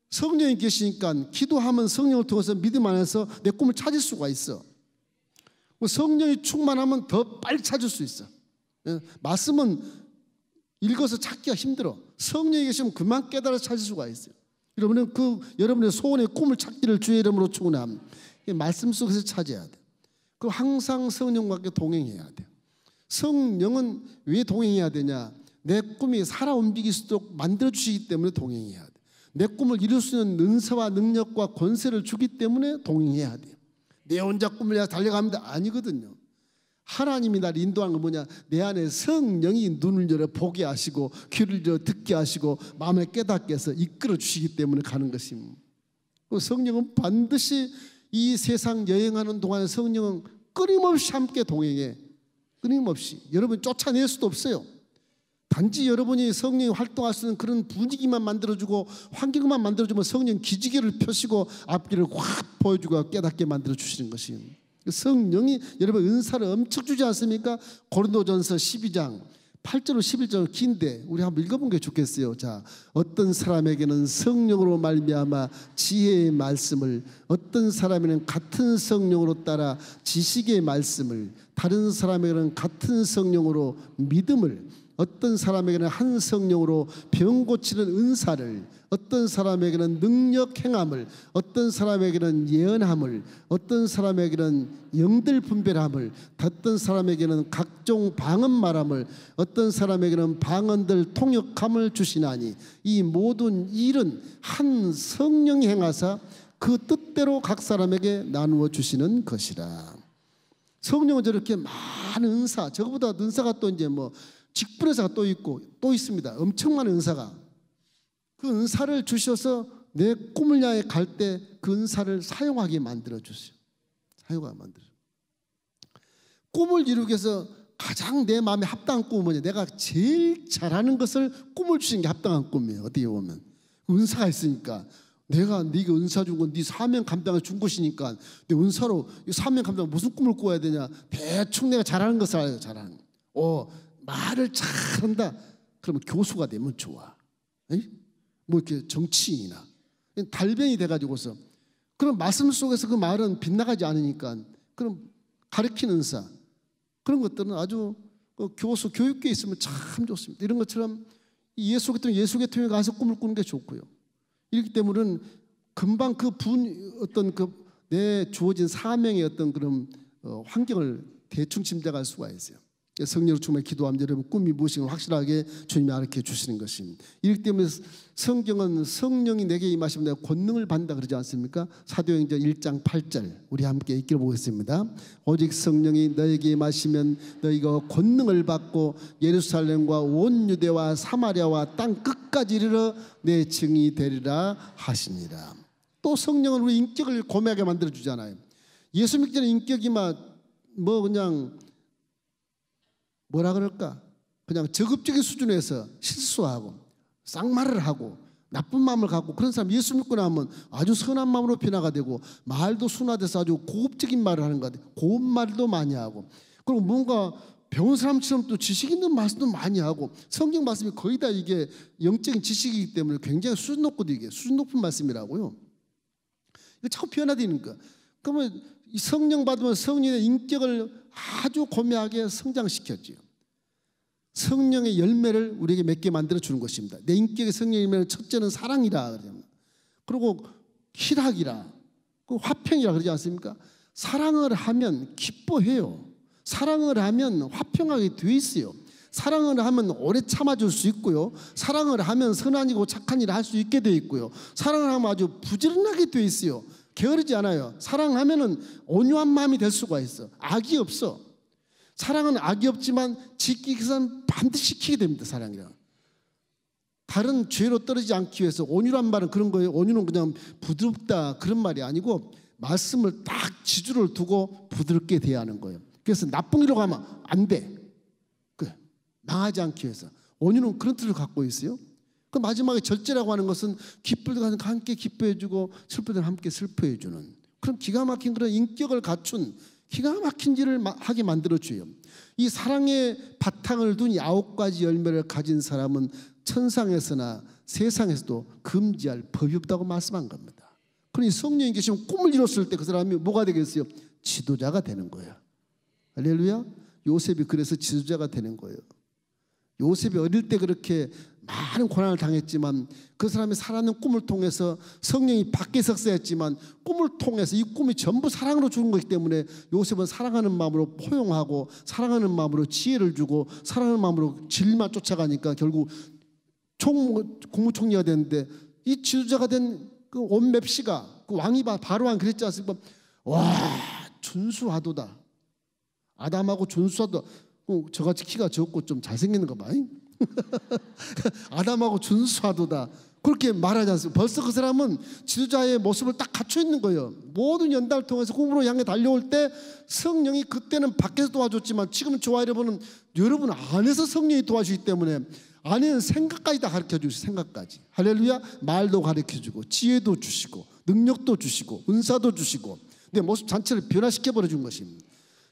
성령이 계시니까 기도하면 성령을 통해서 믿음 안에서 내 꿈을 찾을 수가 있어. 성령이 충만하면 더 빨리 찾을 수 있어. 말씀은 읽어서 찾기가 힘들어. 성령이 계시면 그만 깨달아서 찾을 수가 있어요. 여러분은 여러분의 소원의 꿈을 찾기를 주의 이름으로 축원합니다. 말씀 속에서 찾아야 돼. 그 항상 성령과 함께 동행해야 돼요. 성령은 왜 동행해야 되냐? 내 꿈이 살아 움직일 수 있도록 만들어주시기 때문에 동행해야 돼. 내 꿈을 이룰 수 있는 은사와 능력과 권세를 주기 때문에 동행해야 돼요. 내 혼자 꿈을 위해 달려갑니다. 아니거든요. 하나님이 나를 인도하는 건 뭐냐? 내 안에 성령이 눈을 열어 보게 하시고 귀를 열어 듣게 하시고 마음을 깨닫게 해서 이끌어 주시기 때문에 가는 것입니다. 성령은 반드시 이 세상 여행하는 동안에 성령은 끊임없이 함께 동행해. 끊임없이. 여러분 쫓아낼 수도 없어요. 단지 여러분이 성령이 활동할 수 있는 그런 분위기만 만들어주고 환경만 만들어주면 성령 기지개를 펴시고 앞길을 확 보여주고 깨닫게 만들어주시는 것입니다. 성령이 여러분 은사를 엄청 주지 않습니까? 고린도전서 12장 8절로 11절 긴데 우리 한번 읽어본 게 좋겠어요. 자, 어떤 사람에게는 성령으로 말미암아 지혜의 말씀을, 어떤 사람에게는 같은 성령으로 따라 지식의 말씀을, 다른 사람에게는 같은 성령으로 믿음을, 어떤 사람에게는 한 성령으로 병 고치는 은사를, 어떤 사람에게는 능력 행함을, 어떤 사람에게는 예언함을, 어떤 사람에게는 영들 분별함을, 어떤 사람에게는 각종 방언 말함을, 어떤 사람에게는 방언들 통역함을 주시나니 이 모든 일은 한 성령이 행하사 그 뜻대로 각 사람에게 나누어 주시는 것이라. 성령은 저렇게 많은 은사, 저거보다 은사가 또 이제 뭐 직분의사가 또 있고 또 있습니다. 엄청 많은 은사가. 그 은사를 주셔서 내 꿈을 향해 갈 때 그 은사를 사용하게 만들어 주세요. 사용하게 만들어. 꿈을 이루기 위해서 가장 내 마음에 합당한 꿈은 뭐냐? 내가 제일 잘하는 것을 꿈을 주신 게 합당한 꿈이에요. 어떻게 보면 은사가 있으니까 네가 은사 준 건 네 사명 감당을 준 것이니까 내 은사로 이 사명 감당 무슨 꿈을 꿔야 되냐? 대충 내가 잘하는 것을 알아요. 잘하는. 말을 잘한다. 그러면 교수가 되면 좋아. 에이? 뭐 이렇게 정치인이나 달변이 돼가지고서 그런 말씀 속에서 그 말은 빗나가지 않으니까 그럼 가르치는 은사 그런 것들은 아주 교수 교육계에 있으면 참 좋습니다. 이런 것처럼 예수계통에 가서 꿈을 꾸는 게 좋고요. 이렇기 때문에 금방 어떤 내 주어진 사명의 어떤 그런 환경을 대충 짐작할 수가 있어요. 성령으로 충만히 기도하면 여러분 꿈이 무엇인가 확실하게 주님이 알려 주시는 것입니다. 이렇기 때문에 성경은 성령이 내게 임하시면 내가 권능을 받는다 그러지 않습니까? 사도행전 1장 8절 우리 함께 읽기를 보겠습니다. 오직 성령이 너에게 임하시면 너희가 권능을 받고 예루살렘과 온 유대와 사마리아와 땅 끝까지 이르러 내 증인이 되리라 하시니라. 또 성령은 우리 인격을 고매하게 만들어 주잖아요. 예수 믿기 전에 인격이 그냥 뭐라 그럴까? 그냥 저급적인 수준에서 실수하고 쌍말을 하고 나쁜 마음을 갖고 그런 사람 예수 믿고 나면 아주 선한 마음으로 변화가 되고 말도 순화돼서 아주 고급적인 말을 하는 것 같아요. 고운 말도 많이 하고 그리고 뭔가 배운 사람처럼 또 지식 있는 말씀도 많이 하고 성경 말씀이 거의 다 이게 영적인 지식이기 때문에 굉장히 수준 높은 말씀이라고요. 이거 자꾸 변화되는 거야. 그러면 이 성령 받으면 성령의 인격을 아주 고매하게 성장시켰지요. 성령의 열매를 우리에게 맺게 만들어 주는 것입니다. 내 인격의 성령의 열매는 첫째는 사랑이라 그리고 희락이라 화평이라 그러지 않습니까? 사랑을 하면 기뻐해요. 사랑을 하면 화평하게 돼 있어요. 사랑을 하면 오래 참아줄 수 있고요. 사랑을 하면 선한이고 착한 일을 할 수 있게 돼 있고요. 사랑을 하면 아주 부지런하게 돼 있어요. 게으르지 않아요. 사랑하면은 온유한 마음이 될 수가 있어. 악이 없어. 사랑은 악이 없지만 지키기 위해서는 반드시 지키게 됩니다. 사랑이란 다른 죄로 떨어지지 않기 위해서 온유란 말은 그런 거예요. 온유는 그냥 부드럽다 그런 말이 아니고 말씀을 딱 지주를 두고 부드럽게 대해야 하는 거예요. 그래서 나쁜 일로 가면 안 돼. 망하지 않기 위해서 온유는 그런 뜻을 갖고 있어요. 그 마지막에 절제라고 하는 것은 기쁠 때 함께 기뻐해주고 슬플 때 함께 슬퍼해주는 그런 기가 막힌 그런 인격을 갖춘 기가 막힌 일을 하게 만들어줘요. 이 사랑의 바탕을 둔 9가지 열매를 가진 사람은 천상에서나 세상에서도 금지할 법이 없다고 말씀한 겁니다. 그러니 성령이 계시면 꿈을 이뤘을 때 그 사람이 뭐가 되겠어요? 지도자가 되는 거예요. 할렐루야. 요셉이 그래서 지도자가 되는 거예요. 요셉이 어릴 때 그렇게 많은 고난을 당했지만 그 사람이 살아있는 꿈을 통해서 성령이 밖에서 했지만 꿈을 통해서 이 꿈이 전부 사랑으로 주는 것이기 때문에 요셉은 사랑하는 마음으로 포용하고 사랑하는 마음으로 지혜를 주고 사랑하는 마음으로 진리만 쫓아가니까 결국 국무총리가 됐는데 이 지도자가 된 그 온 맵시가 그 왕이 바로왕 그랬지 않습니까? 와 준수하도다. 아담하고 준수하도다. 저같이 키가 적고 좀 잘생기는 거 봐. 아담하고 준수하도다. 그렇게 말하지 않습니까? 벌써 그 사람은 지도자의 모습을 딱 갖춰 있는 거예요. 모든 연단을 통해서 꿈으로 향해 달려올 때 성령이 그때는 밖에서 도와줬지만 지금 저와 여러분 안에서 성령이 도와주기 때문에 안에는 생각까지 다 가르쳐주시고 생각까지 할렐루야. 말도 가르쳐주고 지혜도 주시고 능력도 주시고 은사도 주시고 내 모습 전체를 변화시켜버려 준 것입니다.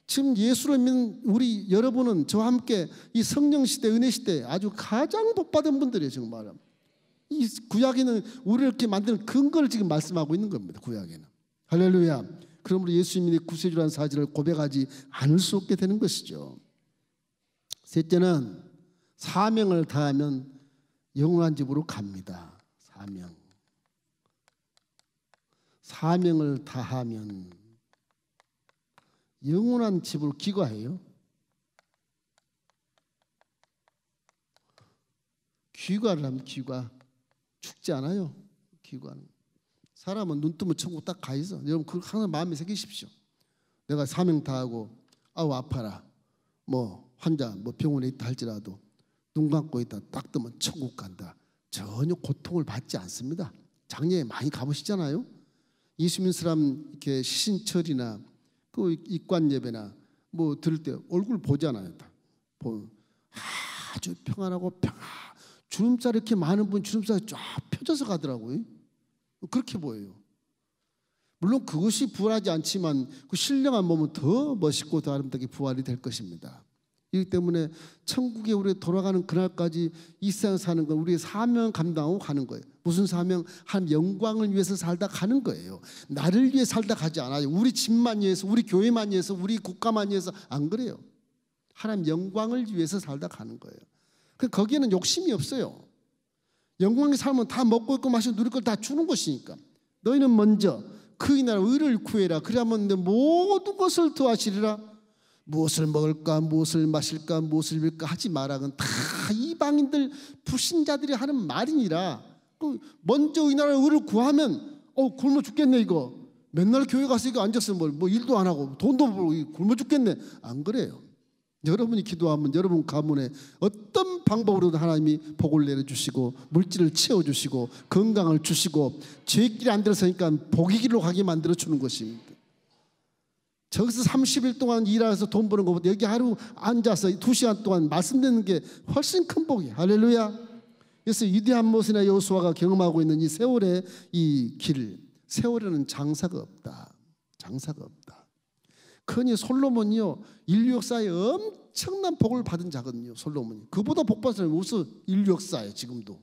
지금 예수를 믿는 우리 여러분은 저와 함께 이 성령 시대, 은혜 시대 아주 가장 복받은 분들이에요. 정말 이 구약에는 우리를 이렇게 만드는 근거를 지금 말씀하고 있는 겁니다. 구약에는 할렐루야. 그러므로 예수님이 구세주라는 사실을 고백하지 않을 수 없게 되는 것이죠. 셋째는 사명을 다하면 영원한 집으로 갑니다. 사명을 다하면 영원한 집으로 귀가해요. 귀가를 하면 귀가 죽지 않아요. 귀가는 사람은 눈 뜨면 천국 딱 가 있어. 여러분 그걸 항상 마음에 새기십시오. 내가 사명 다하고 아우 아파라 뭐 환자 뭐 병원에 있다 할지라도 눈 감고 있다 딱 뜨면 천국 간다. 전혀 고통을 받지 않습니다. 장례에 많이 가보시잖아요. 예수 믿는 사람 이렇게 시신철이나 그 입관 예배나 뭐 들을 때 얼굴 보잖아요. 아주 평안하고 주름살 이렇게 많은 분 주름살이 쫙 펴져서 가더라고요. 그렇게 보여요. 물론 그것이 부활하지 않지만 그 신령한 몸은 더 멋있고 더 아름답게 부활이 될 것입니다. 이기 때문에 천국에 우리 돌아가는 그날까지 이 세상 사는 건 우리의 사명 감당하고 가는 거예요. 무슨 사명? 하나님 영광을 위해서 살다 가는 거예요. 나를 위해 살다 가지 않아요. 우리 집만 위해서, 우리 교회만 위해서, 우리 국가만 위해서 안 그래요. 하나님 영광을 위해서 살다 가는 거예요. 거기에는 욕심이 없어요. 영광의 삶은 다 먹고 있고 마시고 누릴 걸 다 주는 것이니까. 너희는 먼저 그의 나라 의를 구해라. 그러면 내 모든 것을 더하시리라. 무엇을 먹을까, 무엇을 마실까, 무엇을 입을까 하지 마라는 다 이방인들 불신자들이 하는 말이니라. 먼저 이 나라의 의를 구하면 굶어 죽겠네 이거. 맨날 교회 가서 이거 앉아서 뭐 일도 안 하고 돈도 벌고 굶어 죽겠네. 안 그래요. 여러분이 기도하면 여러분 가문에 어떤 방법으로든 하나님이 복을 내려주시고 물질을 채워주시고 건강을 주시고 죄길이 안 들어서니까 복의 길로 가게 만들어주는 것입니다. 저기서 30일 동안 일해서 돈 버는 것보다 여기 하루 앉아서 2시간 동안 말씀 듣는 게 훨씬 큰 복이에요. 할렐루야. 그래서 위대한 모세나 여호수아가 경험하고 있는 이 세월의 이 길, 세월에는 장사가 없다. 장사가 없다. 그러니 솔로몬이요, 인류 역사에 엄청난 복을 받은 자거든요. 솔로몬이. 그보다 복 받은 사람이 없어. 인류 역사에 지금도.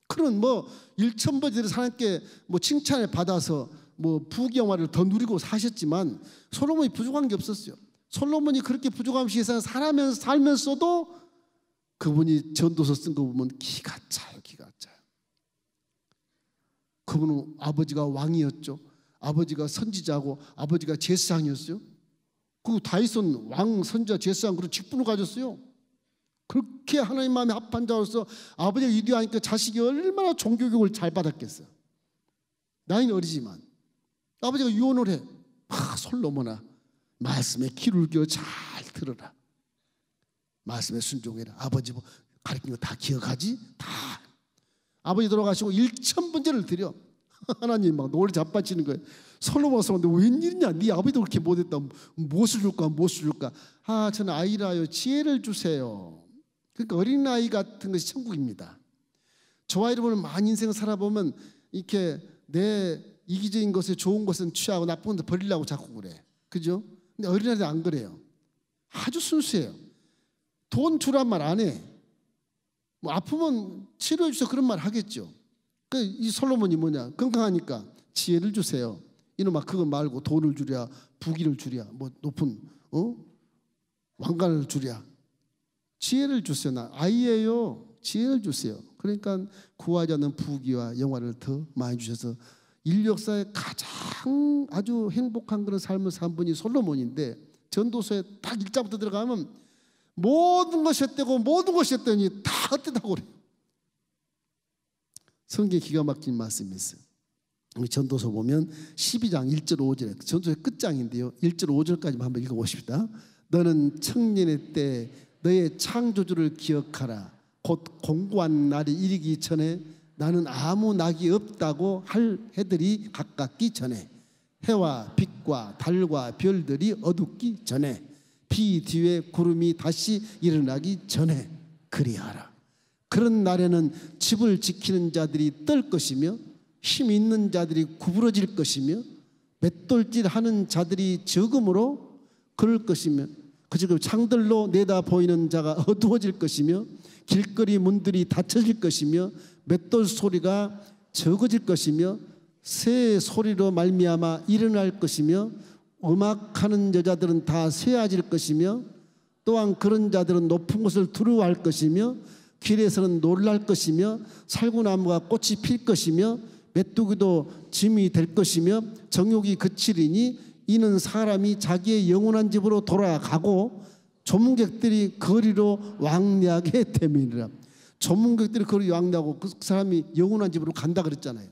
그런 뭐 일천번째를 하나님께 뭐 칭찬을 받아서 뭐 부귀영화를 더 누리고 사셨지만 솔로몬이 부족한 게 없었어요. 솔로몬이 그렇게 부족함 시에서 살면서도 그분이 전도서 쓴 거 보면 기가 차요. 기가 차요. 그분은 아버지가 왕이었죠. 아버지가 선지자고 아버지가 제사장이었어요. 그 다윗은 왕, 선지자, 제사장 그런 직분을 가졌어요. 그렇게 하나님 마음에 합한 자로서 아버지가 위대하니까 자식이 얼마나 종교교육을 잘 받았겠어요. 나이는 어리지만 아버지가 유언을 해. 솔로몬아, 말씀에 귀를 기울여 잘 들어라. 말씀에 순종해라. 아버지 가르친 거 다 기억하지? 다. 아버지 돌아가시고 1000번째를 드려. 하나님 막 노래 자빠지는 거예요. 솔로몬 왔는데 웬일이냐? 네 아버지도 그렇게 못했다. 무엇을 줄까? 무엇을 줄까? 저는 아이라요, 지혜를 주세요. 그러니까 어린아이 같은 것이 천국입니다. 저와 여러분은 많은 인생을 살아보면 이렇게 내 이기적인 것에 좋은 것은 취하고 나쁜 것은 버리려고 자꾸 그래. 그죠? 근데 어린아이들은 안 그래요. 아주 순수해요. 돈 주란 말 안 해. 뭐 아프면 치료해 주세요 그런 말 하겠죠. 이 솔로몬이 뭐냐? 건강하니까 지혜를 주세요. 이놈아 그거 말고 돈을 주랴, 부귀를 주랴, 뭐 높은 왕관을 주랴. 지혜를 주세요. 나 아이예요. 지혜를 주세요. 그러니까 구하지 않는 부귀와 영화를 더 많이 주셔서 인류 역사에 가장 아주 행복한 그런 삶을 산 분이 솔로몬인데, 전도서에 딱 1장부터 들어가면 모든 것이 헛되고 모든 것이 헛되니 다 헛되다고 그래요. 성경에 기가 막힌 말씀이 있어요. 우리 전도서 보면 12장 1절 5절, 전도서의 끝장인데요, 1절 5절까지 한번 읽어보십시다. 너는 청년의 때 너의 창조주를 기억하라. 곧 공고한 날이 이르기 전에 나는 아무 낙이 없다고 할 해들이 가깝기 전에, 해와 빛과 달과 별들이 어둡기 전에, 비 뒤에 구름이 다시 일어나기 전에 그리하라. 그런 날에는 집을 지키는 자들이 떨 것이며 힘 있는 자들이 구부러질 것이며 맷돌질하는 자들이 적음으로 그럴 것이며, 그리고 창들로 내다 보이는 자가 어두워질 것이며 길거리 문들이 닫혀질 것이며 맷돌 소리가 적어질 것이며 새 소리로 말미암아 일어날 것이며 음악하는 여자들은 다 쇠해질 것이며 또한 그런 자들은 높은 곳을 두려워할 것이며 길에서는 놀랄 것이며 살구나무가 꽃이 필 것이며 메뚜기도 짐이 될 것이며 정욕이 그치리니 이는 사람이 자기의 영원한 집으로 돌아가고 조문객들이 거리로 왕래하게 됨이니라. 조문객들이 거리로 왕래하고 그 사람이 영원한 집으로 간다 그랬잖아요.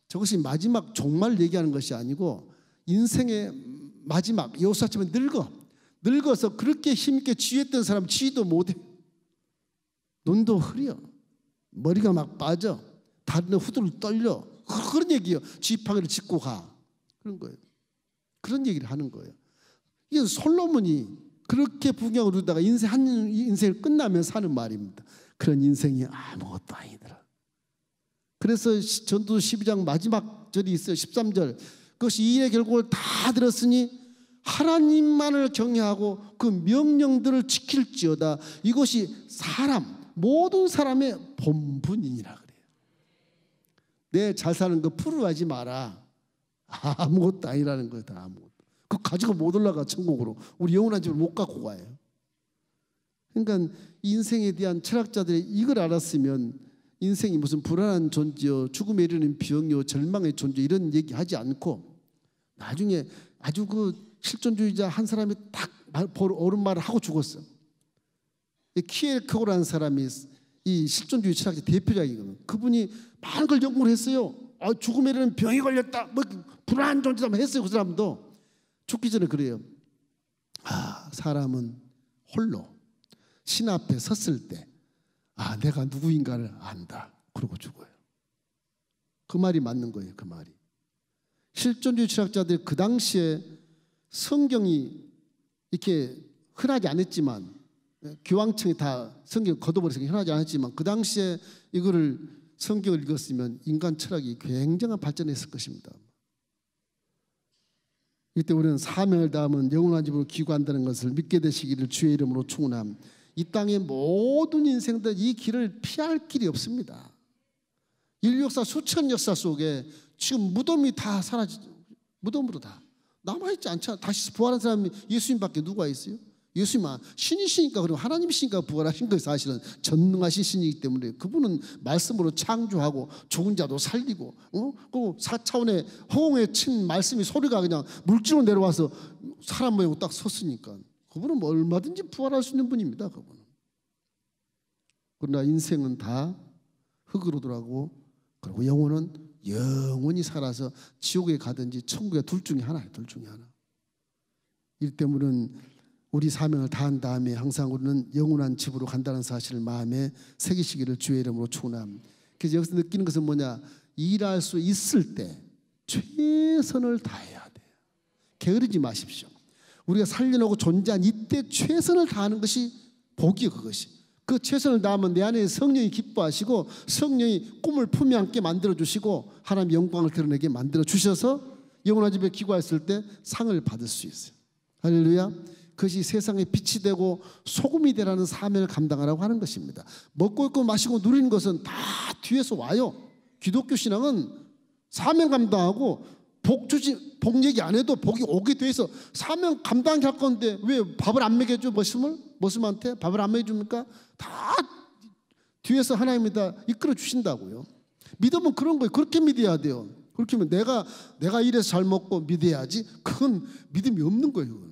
저것이 마지막 종말 얘기하는 것이 아니고 인생의 마지막, 여호수아처럼 늙어서 그렇게 힘있게 지휘했던 사람 지휘도 못해. 눈도 흐려, 머리가 막 빠져, 다리는 후들을 떨려. 그런 얘기예요. 지팡이를 짚고 가, 그런 거예요. 그런 얘기를 하는 거예요. 이게 솔로몬이 그렇게 부귀영화를 누리다가 인생을 끝나면 사는 말입니다. 그런 인생이 아무것도 아니더라. 그래서 전도 12장 마지막 절이 있어요. 13절. 그것이 이 일의 결국을 다 들었으니 하나님만을 경외하고 그 명령들을 지킬지어다. 이것이 모든 사람의 본분이니라 그래요. 내 잘 사는 거 부러워하지 마라. 아무것도 아니라는 거예요. 다 아무것도. 그거 가지고 못 올라가 천국으로. 우리 영원한 집을 못 갖고 가요. 그러니까 인생에 대한 철학자들이 이걸 알았으면 인생이 무슨 불안한 존재요, 죽음에 이르는 병이요, 절망의 존재 이런 얘기 하지 않고 나중에 아주 그 실존주의자 한 사람이 딱 옳은 말을 하고 죽었어. 키엘케고라는 사람이 이 실존주의 철학의 대표작이거든. 그분이 많은 걸 연구를 했어요. 죽음에 이르는 병이 걸렸다, 뭐 불안한 존재다 했어요. 그 사람도 죽기 전에 그래요. 사람은 홀로 신 앞에 섰을 때 내가 누구인가를 안다. 그러고 죽어요. 그 말이 맞는 거예요. 그 말이. 실존주의 철학자들이 그 당시에 성경이 이렇게 흔하지 않았지만, 교황청이 다 성경 걷어버려서 흔하지 않았지만, 그 당시에 이거를 성경을 읽었으면 인간 철학이 굉장한 발전했을 것입니다. 이때 우리는 사명을 다하면 영원한 집으로 귀구한다는 것을 믿게 되시기를 주의 이름으로 축원함. 이 땅의 모든 인생들 이 길을 피할 길이 없습니다. 인류 역사 수천 역사 속에 지금 무덤이 다 사라지죠. 무덤으로 다 남아있지 않잖아. 다시 부활한 사람이 예수님밖에 누가 있어요? 예수님은 신이시니까, 그리고 하나님이시니까 부활하신 거예요. 사실은 전능하신 신이기 때문에 그분은 말씀으로 창조하고 죽은 자도 살리고, 그 4차원의 허공에 친 말씀이 소리가 그냥 물질로 내려와서 사람 모양으로 딱 섰으니까 그분은 뭐 얼마든지 부활할 수 있는 분입니다. 그분은. 그러나 인생은 다 흙으로 돌아가고, 그리고 영혼은 영원히 살아서 지옥에 가든지 천국에 둘 중에 하나예요. 둘 중에 하나. 이 때문에 우리 사명을 다한 다음에 항상 우리는 영원한 집으로 간다는 사실을 마음에 새기시기를 주의 이름으로 축원합니다. 그래서 여기서 느끼는 것은 뭐냐? 일할 수 있을 때 최선을 다해야 돼요. 게으르지 마십시오. 우리가 살려놓고 존재한 이때 최선을 다하는 것이 복이요. 그것이. 그 최선을 다하면 내 안에 성령이 기뻐하시고, 성령이 꿈을 품에 안게 만들어주시고, 하나님의 영광을 드러내게 만들어주셔서 영원한 집에 기구했을 때 상을 받을 수 있어요. 할렐루야. 그것이 세상의 빛이 되고 소금이 되라는 사명을 감당하라고 하는 것입니다. 먹고 있고 마시고 누리는 것은 다 뒤에서 와요. 기독교 신앙은 사명 감당하고 복 얘기 안 해도 복이 오게 돼 있어. 사명 감당할 건데 왜 밥을 안 먹여줘? 머슴한테 밥을 안 먹여줍니까? 다 뒤에서 하나님이 다 이끌어 주신다고요. 믿음은 그런 거예요. 그렇게 믿어야 돼요. 그렇게 하면 내가 이래서 잘 먹고 믿어야지, 그건 믿음이 없는 거예요.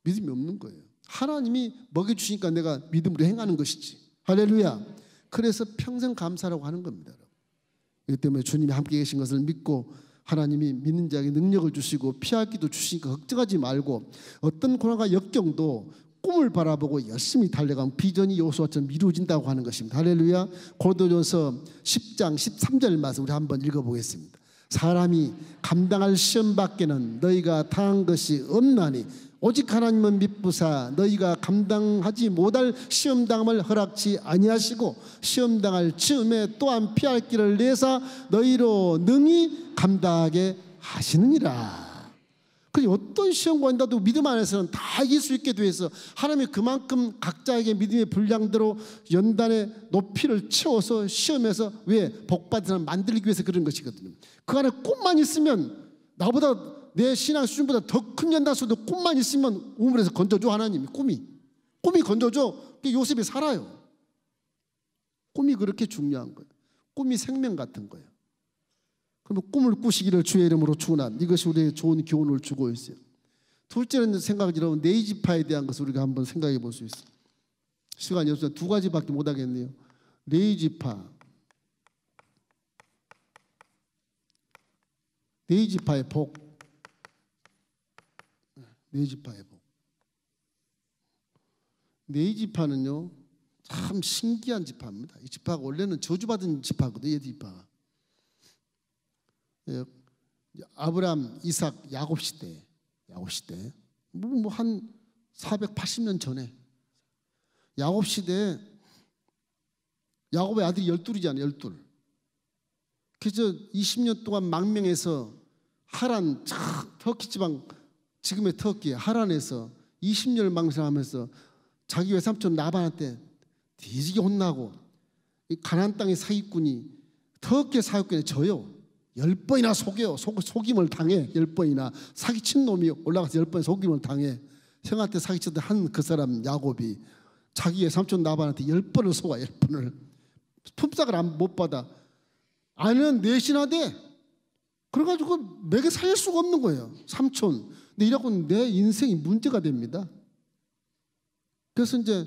믿음이 없는 거예요. 하나님이 먹여주시니까 내가 믿음으로 행하는 것이지. 할렐루야. 그래서 평생 감사라고 하는 겁니다. 이 때문에 주님이 함께 계신 것을 믿고, 하나님이 믿는 자에게 능력을 주시고 피할 길도 주시니까 걱정하지 말고, 어떤 고난과 역경도 꿈을 바라보고 열심히 달려가면 비전이 여호수아처럼 이루어진다고 하는 것입니다. 할렐루야. 고린도전서 10장 13절 말씀 우리 한번 읽어보겠습니다. 사람이 감당할 시험 밖에는 너희가 당한 것이 없나니 오직 하나님은 미쁘사 너희가 감당하지 못할 시험당함을 허락치 아니하시고, 시험당할 즈음에 또한 피할 길을 내사 너희로 능히 감당하게 하시느니라. 그리고 어떤 시험과 인다도 믿음 안에서는 다 이길 수 있게 돼서 하나님이 그만큼 각자에게 믿음의 분량대로 연단의 높이를 채워서 시험에서 왜 복받은 사람 만들기 위해서 그런 것이거든요. 그 안에 꿈만 있으면, 나보다 내 신앙 수준보다 더 큰 연단수도 꿈만 있으면 우물에서 건져줘. 하나님이 꿈이 건져줘. 요셉이 살아요. 꿈이 그렇게 중요한 거예요. 꿈이 생명 같은 거예요. 그러면 꿈을 꾸시기를 주의 이름으로 축원합니다. 이것이 우리에게 좋은 교훈을 주고 있어요. 둘째는 생각이라면 네이지파에 대한 것을 우리가 한번 생각해 볼 수 있어요. 시간이 없어서 두 가지밖에 못 하겠네요. 네이지파의 복. 네이지파의 복. 네이지파는요 참 신기한 지파입니다. 이 지파가 원래는 저주받은 지파거든요. 이 지파가 아브라함, 이삭, 야곱 시대 뭐 한 480년 전에 야곱 시대에 야곱의 아들이 12이잖아요. 12. 그래서 20년 동안 망명해서 하란, 터키 지방, 지금의 터키 하란에서 20년을 망명하면서 자기 외삼촌 라반한테 뒤지게 혼나고, 이 가나안 땅의 사기꾼이 터키의 사기꾼에 져요. 10번이나 속여요. 속임을 당해. 10번이나 사기친 놈이 올라가서 10번 속임을 당해. 형한테 사기쳤던 한 그 사람 야곱이 자기 외삼촌 라반한테 10번을 속아. 10번을 품삯을 못 받아. 아내는 내신하대. 그래가지고 맥에 살릴 수가 없는 거예요. 삼촌. 근데 이라고 내 인생이 문제가 됩니다. 그래서 이제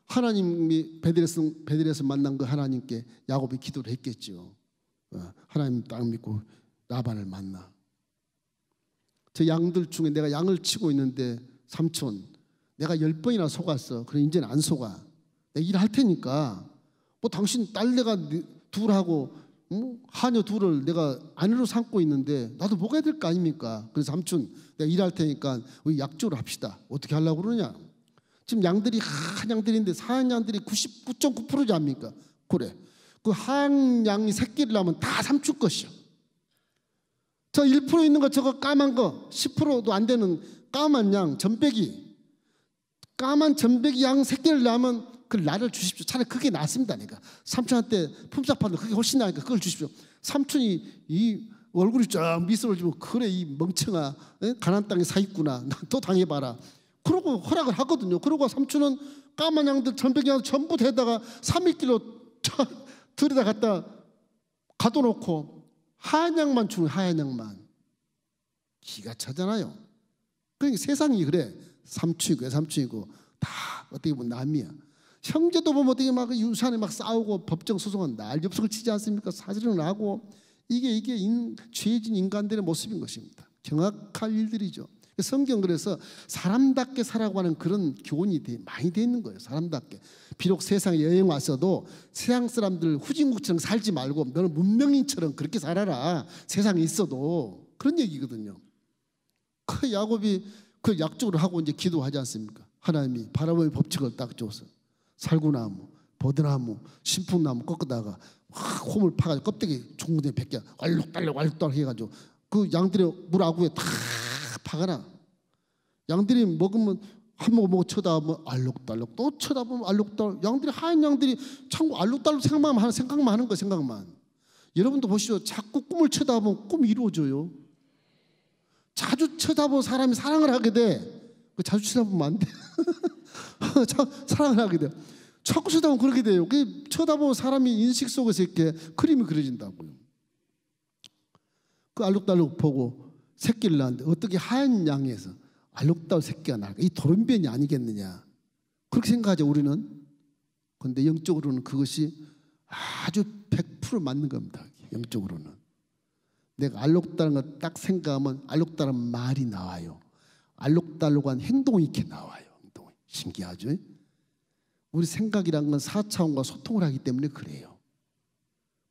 하나님이 베들에서 만난 그 하나님께 야곱이 기도를 했겠죠. 하나님 딱 믿고 라반을 만나. 저 양들 중에 내가 양을 치고 있는데 삼촌 내가 10번이나 속았어. 그래 이제는 안 속아. 내가 일할 테니까 뭐 당신 딸내가 둘하고 하녀 둘을 내가 아내로 삼고 있는데 나도 먹어야 될 거 아닙니까? 그래서 삼촌 내가 일할 테니까 우리 약조를 합시다. 어떻게 하려고 그러냐? 지금 양들이 한 양들인데 사한 양들이 99.9%지 않습니까? 그래. 그 한 양이 새끼를 낳으면 다 삼촌 것이요. 저 1% 있는 거 저거 까만 거 10%도 안 되는 까만 양 전배기 까만 전배기 양 새끼를 낳으면 그 나를 주십시오. 차라리 그게 낫습니다. 그러니까 삼촌한테 품삯받는 그게 훨씬 나으니까 그걸 주십시오. 삼촌이 이 얼굴이 쫙 미소를 주면 그래 이 멍청아 가나안 땅에 사 있구나. 또 당해봐라. 그러고 허락을 하거든요. 그러고 삼촌은 까만 양들 전배기 양 전부 데다가 3일길로 들여다 갖다 가둬놓고 하얀 양만 주는 하얀 양만. 기가 차잖아요. 그러니까 세상이 그래. 삼촌이고 외삼촌이고 다 어떻게 보면 남이야. 형제도 보면 어떻게 막 유산에 막 싸우고 법정 소송은 날렵석을 치지 않습니까? 사실은 하고 이게 죄진 인간들의 모습인 것입니다. 경악할 일들이죠. 성경 그래서 사람답게 살아가고 하는 그런 교훈이 많이 돼 있는 거예요. 사람답게. 비록 세상에 여행 왔어도 세상 사람들 후진국처럼 살지 말고 너는 문명인처럼 그렇게 살아라. 세상에 있어도 그런 얘기거든요. 그 야곱이 그 약속을 하고 이제 기도하지 않습니까? 하나님이 바라보의 법칙을 딱 줘서 살구나무, 버드나무, 신풍나무 꺾다가 홈을 파가지고 껍데기 종근에 벗겨 알록달록 해가지고 그 양들의 물 아구에 다 박아놔. 양들이 먹으면 한 모금 먹고 쳐다보면 알록달록 또 쳐다보면 알록달록. 양들이 하얀 양들이 참고 알록달록 생각만 하는 거 생각만. 여러분도 보시죠. 자꾸 꿈을 쳐다보면 꿈이 이루어져요. 자주 쳐다보는 사람이 사랑을 하게 돼. 자주 쳐다보면 안 돼. 사랑을 하게 돼. 자꾸 쳐다보면 그렇게 돼요. 쳐다보는 사람이 인식 속에서 이렇게 그림이 그려진다고요. 그 알록달록 보고 새끼를 낳았는데 어떻게 하얀 양에서 알록달록 새끼가 나올까? 이 돌연변이 아니겠느냐. 그렇게 생각하죠 우리는. 그런데 영적으로는 그것이 아주 100% 맞는 겁니다. 영적으로는. 내가 알록달록한 거 딱 생각하면 알록달록한 말이 나와요. 알록달록한 행동이 이렇게 나와요. 행동이. 신기하죠? 우리 생각이란 건 4차원과 소통을 하기 때문에 그래요.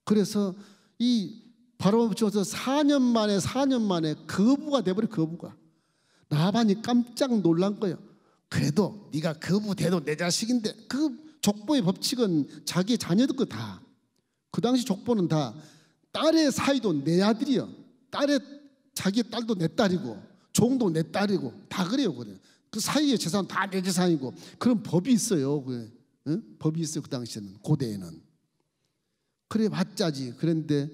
그래서 이 바로 붙여서 4년 만에 거부가 돼버려. 거부가. 라반이 깜짝 놀란 거예요. 그래도 네가 거부돼도 내 자식인데. 그 족보의 법칙은 자기 자녀들 거 다. 그 당시 족보는 다 딸의 사이도 내 아들이요. 자기 딸도 내 딸이고 종도 내 딸이고 다 그래요. 그 사이의 재산 다 내 재산이고 그런 법이 있어요. 응? 법이 있어요. 그 당시에는 고대에는. 그래 맞자지. 그런데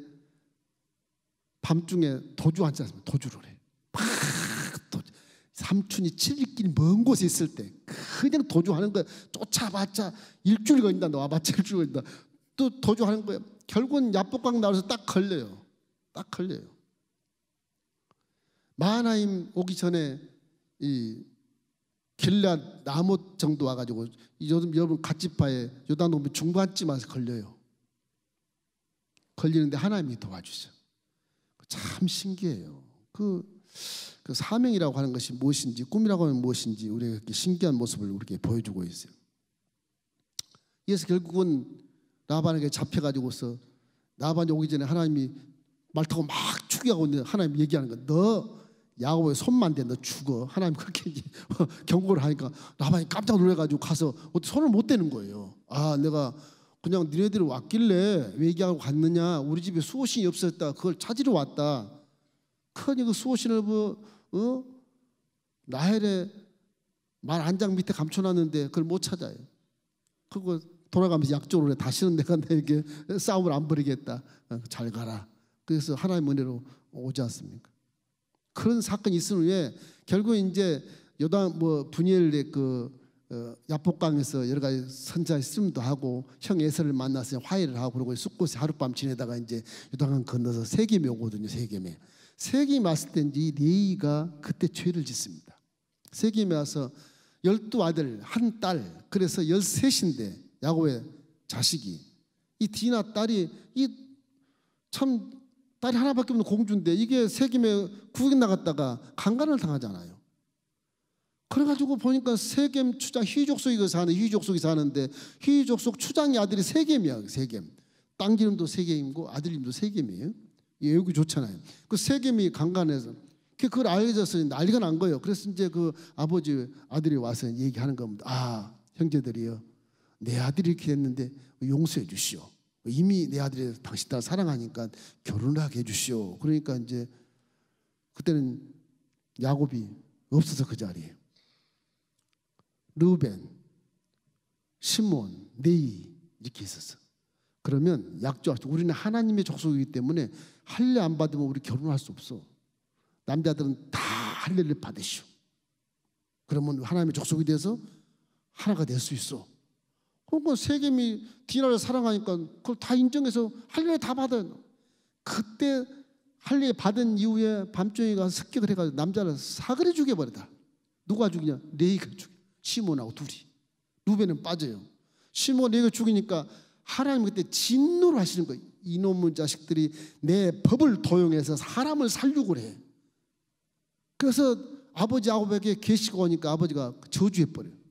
밤중에 도주 앉지 않습니까? 도주를 해. 삼촌이 7일길 먼 곳에 있을 때 그냥 도주하는 거야. 쫓아봤자 일주일 걸린다. 와봤자 일주일 걸린다. 또 도주하는 거예요. 결국은 야복강 나와서 딱 걸려요. 딱 걸려요. 마하나임 오기 전에 이 길앗 나무 정도 와가지고 여러분 갓지파에 요단노무 중반쯤 와서 걸려요. 걸리는데 하나님이 도와주셔. 참 신기해요. 그 사명이라고 하는 것이 무엇인지 꿈이라고 하는 무엇인지 우리가 이렇게 신기한 모습을 우리에게 보여주고 있어요. 그래서 결국은 라반에게 잡혀가지고서 라반이 오기 전에 하나님이 말 타고 막 죽여가고 있는데 하나님이 얘기하는 거야. 너 야곱의 손만 대 너 죽어. 하나님 그렇게 경고를 하니까 라반이 깜짝 놀라가지고 가서 손을 못 대는 거예요. 아 내가 그냥 니네들이 왔길래 왜 얘기하고 갔느냐. 우리 집에 수호신이 없었다. 그걸 찾으러 왔다. 크니 그 수호신을 라헬의 말 한 장 밑에 감춰놨는데 그걸 못 찾아요. 그거 돌아가면서 약조를 해. 다시는 내가 너에게 싸움을 안 벌이겠다. 잘 가라. 그래서 하나님의 은혜로 오지 않습니까? 그런 사건이 있은 후에 결국 이제 요단 분이엘의 야복강에서 여러 가지 선자의 쓰임도 하고 형 에서를 만나서 화해를 하고 그러고 숲곳에 하룻밤 지내다가 이제 요단강 건너서 세겜에 오거든요. 세겜에 왔을 때 이제 레이가 그때 죄를 짓습니다. 세겜에 와서 12아들, 1딸, 그래서 13인데 야곱의 자식이, 이 디나 딸이 참 딸이 하나밖에 없는 공주인데 이게 세겜에 구경 나갔다가 강간을 당하잖아요. 그래가지고 보니까 세겜 추장 히족속이 사는데 히족속 추장의 아들이 세겜이야. 세겜. 땅 기름도 세겜이고 아들 이름도 세겜이에요. 여기 좋잖아요. 그 세겜이 강간해서 그걸 알려져서 난리가 난 거예요. 그래서 이제 그 아버지 아들이 와서 얘기하는 겁니다. 아, 형제들이요, 내 아들이 이렇게 됐는데 용서해 주시오. 이미 내 아들이 당신 딸 사랑하니까 결혼하게 해주시오. 그러니까 이제 그때는 야곱이 없어서 그 자리에 르우벤, 시몬, 네이 이렇게 있었어. 그러면 약조하시오. 우리는 하나님의 족속이기 때문에 할례 안 받으면 우리 결혼할 수 없어. 남자들은 다 할례를 받으시오. 그러면 하나님의 족속이 돼서 하나가 될 수 있어. 그러니까 세겜이 디나를 사랑하니까 그걸 다 인정해서 할례를 다 받아요. 그때 할례 받은 이후에 밤중에 가서 습격을 해가지고 남자를 사그리 죽여버리다. 누가 죽이냐? 레이가 죽여. 시몬하고 둘이. 루벤은 빠져요. 시몬 레이가 죽이니까 하나님 그때 진노를 하시는 거예요. 이놈의 자식들이 내 법을 도용해서 사람을 살육을 해. 그래서 아버지 야곱에게 계시가 오니까 아버지가 저주해버려요.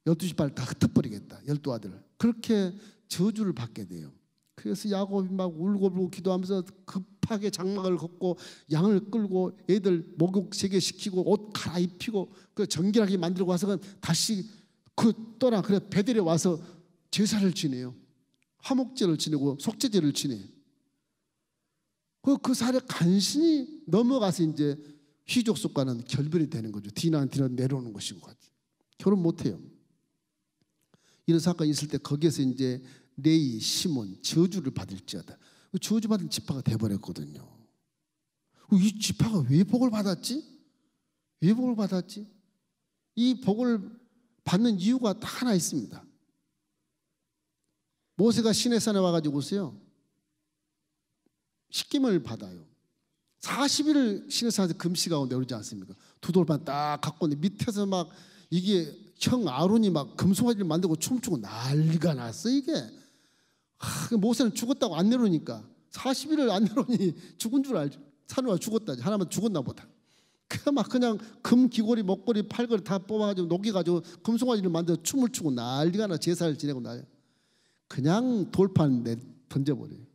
12지파를 다 흩어버리겠다. 12아들. 그렇게 저주를 받게 돼요. 그래서 야곱이 막 울고 기도하면서 급하게 장막을 걷고 양을 끌고 애들 목욕 세계시키고 옷 갈아입히고 그 정결하게 만들고 와서 다시 그 떠나 그래 베델에 와서 제사를 지내요. 화목제를 지내고 속죄제를 지내. 그 사례 간신히 넘어가서 이제 히족속과는 결별이 되는 거죠. 디나한테는 내려오는 것이고 같이 결혼 못해요. 이런 사건이 있을 때 거기에서 이제 레이, 시몬 저주를 받을지어다. 저주받은 지파가 돼버렸거든요. 이 지파가 왜 복을 받았지? 왜 복을 받았지? 이 복을 받는 이유가 다 하나 있습니다. 모세가 시내산에 와가지고서요 십계명을 받아요. 40일을 시내산에서 금식하고 내려오지 않습니까? 두 돌판 딱 갖고 밑에서 막 이게 형 아론이 막 금송아지를 만들고 춤추고 난리가 났어 이게. 모세는 죽었다고 안 내려오니까 40일을 안 내려오니 죽은 줄 알죠. 산에 와 죽었다. 하나만 죽었나 보다. 막 그냥 금 귀걸이 목걸이 팔걸이 다 뽑아가지고 녹여가지고 금송아지를 만들어 춤을 추고 난리가 나. 제사를 지내고 난리. 그냥 돌판 던져버려요.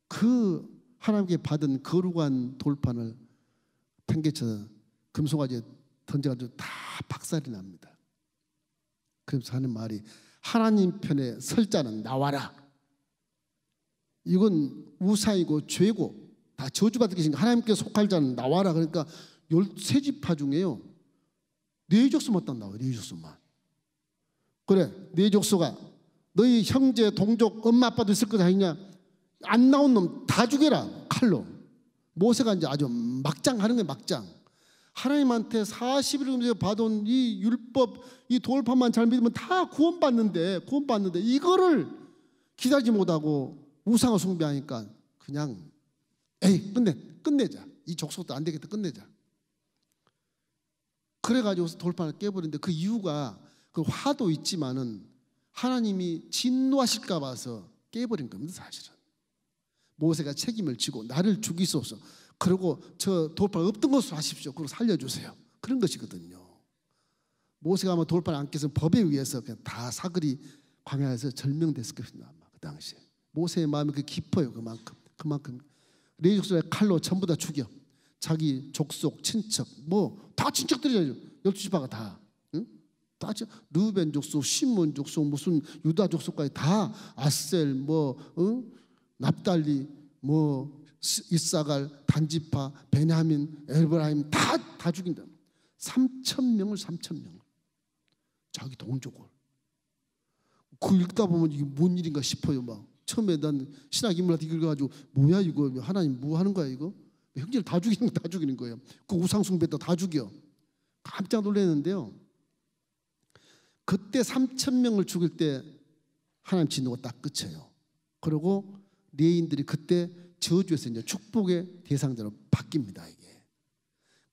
그 하나님께 받은 거룩한 돌판을 팽개쳐 금송아지에 던져가지고 다 박살이 납니다. 그래서 하는 말이 하나님 편에 설 자는 나와라. 이건 우상이고 죄고 다 저주받은 것인가. 하나님께 속할 자는 나와라. 그러니까 13지파 중에요 4족속만 딱 나와요. 4족속만. 그래 4족속아 너희 형제 동족 엄마 아빠도 있을 거다 했냐. 안 나온 놈 다 죽여라 칼로. 모세가 이제 아주 막장하는 거예요. 막장. 하나님한테 40일 받은 이 율법 이 돌판만 잘 믿으면 다 구원받는데 이거를 기다리지 못하고 우상을 숭배하니까 그냥 에이 끝내자. 이 족속도 안 되겠다. 끝내자. 그래가지고 돌판을 깨버리는데 그 이유가 그 화도 있지만은 하나님이 진노하실까 봐서 깨버린 겁니다. 사실은 모세가 책임을 지고 나를 죽이소서. 그리고 저 돌판 없던 것으로 하십시오. 그리고 살려주세요. 그런 것이거든요. 모세가 아마 돌판 안 깨서 법에 의해서 그냥 다 사거리 광야에서 절명됐을 것입니다. 아마 그 당시에 모세의 마음이 그 깊어요. 그만큼 레위 족속의 칼로 전부 다 죽여. 자기 족속, 친척 뭐 다 친척들이잖아요. 12지파가 다. 응? 다 르우벤 족속, 시몬 족속, 무슨 유다 족속까지 다 아셀 뭐 납달리 뭐 이사갈, 단지파, 베냐민, 에브라임 다 죽인다. 3,000명을 자기 동족을. 그 읽다 보면 이게 뭔 일인가 싶어요. 막 처음에 난 신학 인물한테 읽어가지고 뭐야 이거 하나님 뭐 하는 거야 이거? 형제를 다 죽이는 거예요. 그 우상 숭배도 다 죽여. 깜짝 놀랐는데요. 그때 3,000명을 죽일 때 하나님 진노가 딱 끝이에요. 그리고 레위인들이 그때 저주에서 이제 축복의 대상자로 바뀝니다. 이게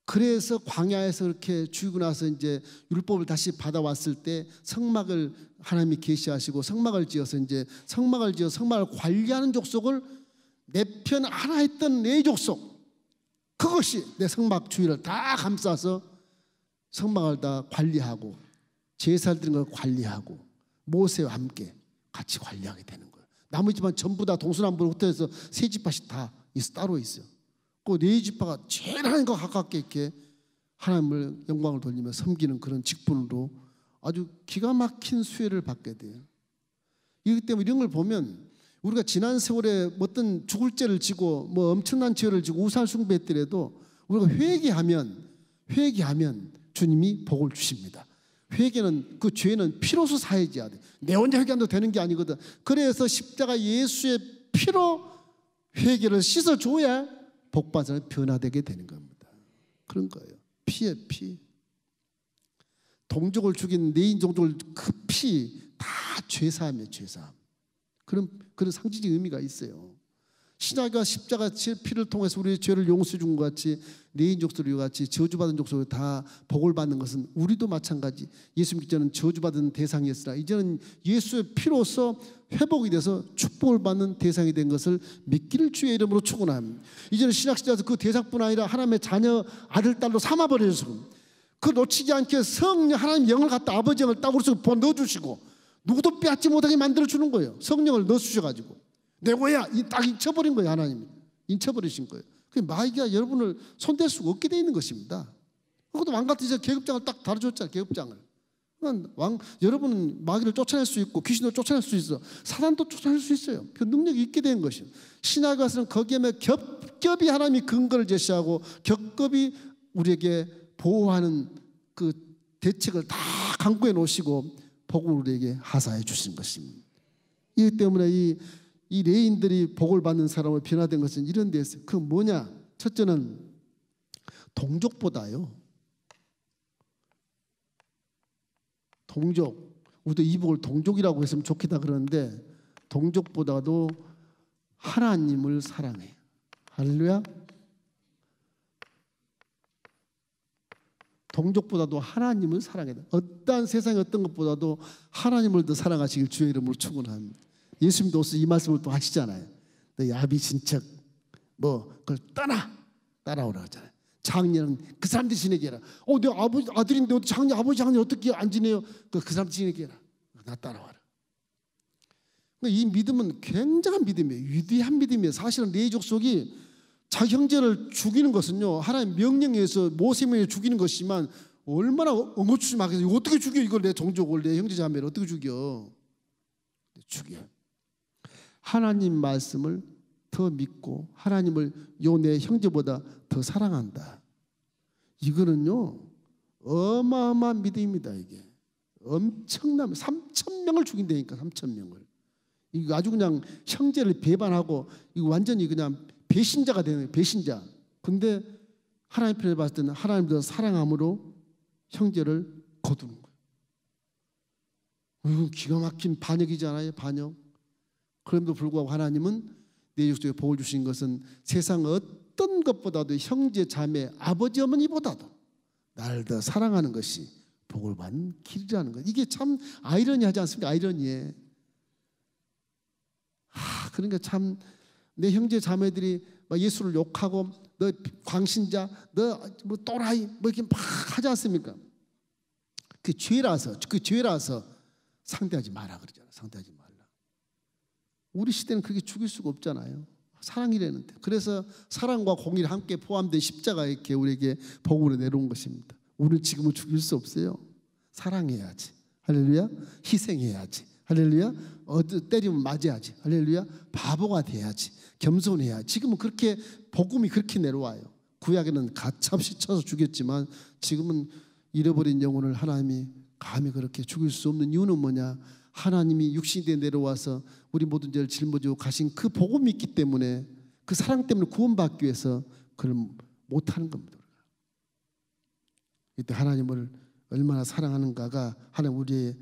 그래서 광야에서 그렇게 죽이고 나서 이제 율법을 다시 받아왔을 때 성막을 하나님이 계시하시고 성막을 지어서 이제 성막을 관리하는 족속을 내 편 하나 했던 내 족속, 그것이 내 성막 주위를 다 감싸서 성막을 다 관리하고 제사를 드리는 걸 관리하고 모세와 함께 같이 관리하게 되는 거예요. 나머지만 전부 다 동서남북으로 해서 세 지파씩 다 따로 있어요. 그 네 지파가 제일 하나님과 가깝게 이렇게 하나님을 영광을 돌리며 섬기는 그런 직분으로 아주 기가 막힌 수혜를 받게 돼요. 이렇기 때문에 이런 걸 보면 우리가 지난 세월에 어떤 죽을 죄를 지고 뭐 엄청난 죄를 지고 우상 숭배했더라도 우리가 회개하면 주님이 복을 주십니다. 회개는, 그 죄는 피로서 사해져야 돼. 내 혼자 회개한다고 되는 게 아니거든. 그래서 십자가 예수의 피로 회개를 씻어줘야 복받은 사람이 변화되게 되는 겁니다. 그런 거예요. 피에 피. 동족을 죽인 내인 종족을 그 피 다 죄사함이에요. 죄사함. 그런 상징적 의미가 있어요. 신약과 십자가 피를 통해서 우리의 죄를 용서해 준 것 같이 내인 족속과 같이 저주받은 족속을 다 복을 받는 것은 우리도 마찬가지. 예수 믿기 전에는 저주받은 대상이었으나 이제는 예수의 피로서 회복이 돼서 축복을 받는 대상이 된 것을 믿기를 주의 이름으로 축원합니다. 이제는 신약시대에서 그 대상뿐 아니라 하나님의 자녀 아들 딸로 삼아버려서 그 놓치지 않게 성령 하나님 영을 갖다 아버지 영을 딱 우리 속에 넣어주시고 누구도 빼앗지 못하게 만들어주는 거예요. 성령을 넣어주셔가지고 내 거야 딱 인쳐버린 거예요. 하나님이 인쳐버리신 거예요. 마귀가 여러분을 손댈 수가 없게 돼 있는 것입니다. 그것도 왕 같은 이제 계급장을 딱 다뤄줬잖아요. 계급장을. 여러분은 마귀를 쫓아낼 수 있고 귀신을 쫓아낼 수 있어. 사단도 쫓아낼 수 있어요. 그 능력이 있게 된 것이에요. 신약에 와서는 거기에 겹겹이 하나님이 근거를 제시하고 겹겹이 우리에게 보호하는 그 대책을 다 강구해 놓으시고 복을 우리에게 하사해 주신 것입니다. 이기 때문에 이 레인들이 복을 받는 사람을 변화된 것은 이런 데 있어요. 그 뭐냐? 첫째는 동족보다요. 동족. 우리도 이복을 동족이라고 했으면 좋겠다 그러는데 동족보다도 하나님을 사랑해. 할렐루야. 동족보다도 하나님을 사랑해야 돼. 어떠한 세상의 어떤 것보다도 하나님을 더 사랑하시길 주의 이름으로 축원합니다. 예수님도 이 말씀을 또 하시잖아요. 너 야비 친척 뭐 그걸 따라오라 하잖아요. 장녀는 그 사람들 지내게 해라. 내 아버지 아들인데 장녀 아버지 장녀 어떻게 안 지내요? 그 사람 지내게 해라. 나 따라와라. 이 믿음은 굉장한 믿음이에요. 위대한 믿음이에요. 사실은 레위 족속이 자기 형제를 죽이는 것은요 하나님 명령에 의해서 모세명에 죽이는 것이지만 얼마나 엉거추춤하게 이거 어떻게 죽여? 이걸 내 종족을 내 형제 자매를 어떻게 죽여? 하나님 말씀을 더 믿고 하나님을 요 내 형제보다 더 사랑한다. 이거는요 어마어마한 믿음입니다. 이게 엄청난 3,000명을 죽인다니까. 3,000명을. 이거 아주 그냥 형제를 배반하고 이거 완전히 그냥 배신자가 되는 거예요. 배신자. 근데 하나님 편에 봤을 때는 하나님도 사랑함으로 형제를 거두는 거예요. 이거 기가 막힌 반역이잖아요. 반역. 그럼에도 불구하고 하나님은 내 육속에 복을 주신 것은 세상 어떤 것보다도 형제 자매 아버지 어머니보다도 나를 더 사랑하는 것이 복을 받는 길이라는 거예요. 이게 참 아이러니하지 않습니까? 아이러니해. 그러니까 참 내 형제 자매들이 막 예수를 욕하고 너 광신자, 너 뭐 또라이 뭐 이렇게 막 하지 않습니까? 그 죄라서 상대하지 마라 그러잖아요. 상대하지 말라. 우리 시대는 그렇게 죽일 수가 없잖아요. 사랑이라는데. 그래서 사랑과 공의를 함께 포함된 십자가 이렇게 우리에게 복으로 내려온 것입니다. 우리는 지금은 죽일 수 없어요. 사랑해야지. 할렐루야. 희생해야지. 할렐루야. 때리면 맞아야지. 할렐루야. 바보가 돼야지. 겸손해야. 지금은 그렇게 복음이 그렇게 내려와요. 구약에는 가차없이 쳐서 죽였지만 지금은 잃어버린 영혼을 하나님이 감히 그렇게 죽일 수 없는 이유는 뭐냐? 하나님이 육신에 내려와서 우리 모든 죄를 짊어지고 가신 그 복음이 있기 때문에 그 사랑 때문에 구원받기 위해서 그걸 못하는 겁니다. 이때 하나님을 얼마나 사랑하는가가 하나님 우리의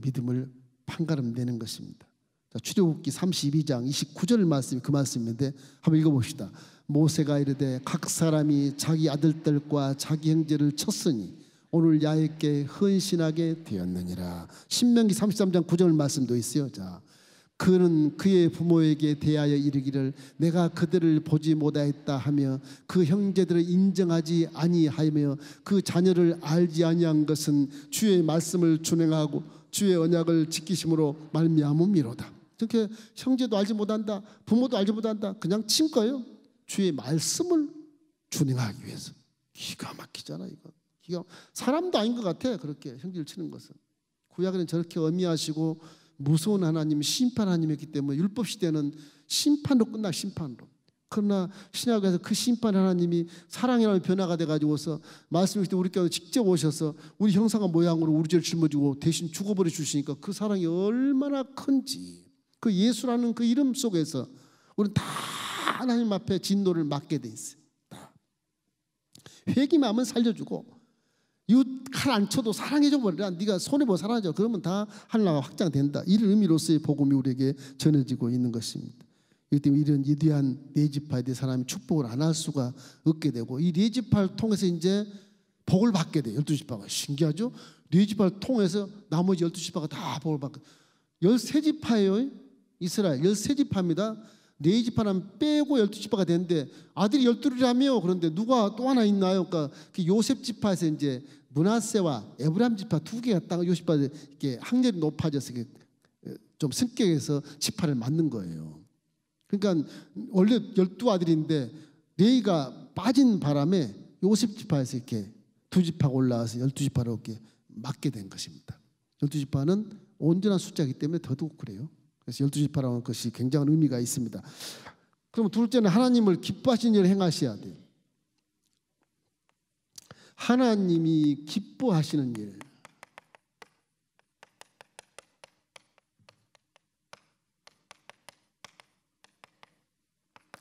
믿음을 판가름 내는 것입니다. 자, 출애굽기 32장 29절 말씀이 그 말씀인데 한번 읽어봅시다. 모세가 이르되 각 사람이 자기 아들들과 자기 형제를 쳤으니 오늘 야훼께 헌신하게 되었느니라. 신명기 33장 9절 말씀도 있어요. 자, 그는 그의 부모에게 대하여 이르기를 내가 그들을 보지 못하였다 하며 그 형제들을 인정하지 아니하며 그 자녀를 알지 아니한 것은 주의 말씀을 준행하고 주의 언약을 지키심으로 말미암음이로다. 그렇게 형제도 알지 못한다, 부모도 알지 못한다, 그냥 친 거예요. 주의 말씀을 준행하기 위해서. 기가 막히잖아 이거. 사람도 아닌 것 같아. 그렇게 형제를 치는 것은. 구약에는 저렇게 엄미하시고 무서운 하나님, 심판 하나님이었기 때문에 율법 시대는 심판으로 끝나. 심판으로. 그러나 신약에서 그 심판 하나님이 사랑이라는 변화가 돼가지고서 말씀을 때 우리 께서 직접 오셔서 우리 형상과 모양으로 우리 죄를 짊어지고 대신 죽어버려 주시니까 그 사랑이 얼마나 큰지. 그 예수라는 그 이름 속에서 우리는 다 하나님 앞에 진노를 맡게 돼 있어요. 다. 회개하면 살려주고 이웃 칼 안 쳐도 사랑해줘 버리라. 네가 손해보고 사랑하죠. 그러면 다 하나가 확장된다. 이런 의미로서의 복음이 우리에게 전해지고 있는 것입니다. 이 때문에 이런 위대한 네 지파에 대해 사람이 축복을 안 할 수가 없게 되고 이 네 지파를 통해서 이제 복을 받게 돼요. 12지파가. 신기하죠? 네 지파를 통해서 나머지 12지파가 다 복을 받게. 13지파예요. 이스라엘 13지파입니다. 네 지파는 빼고 12지파가 되는데 아들이 12이라며. 그런데 누가 또 하나 있나요? 그러니까 그 요셉 지파에서 이제 므낫세와 에브라임 지파 두 개가 딱 요셉 지파 이렇게 학렬이 높아져서 좀 승격해서 지파를 만든 거예요. 그러니까 원래 12아들인데 레이가 빠진 바람에 요셉 지파에서 이렇게 두 지파가 올라와서 12지파로 이렇게 맡게 된 것입니다. 12지파는 온전한 숫자이기 때문에 더더욱 그래요. 그래서 12지파라는 것이 굉장한 의미가 있습니다. 그럼 둘째는 하나님을 기뻐하시는 일을 행하셔야 돼요. 하나님이 기뻐하시는 일.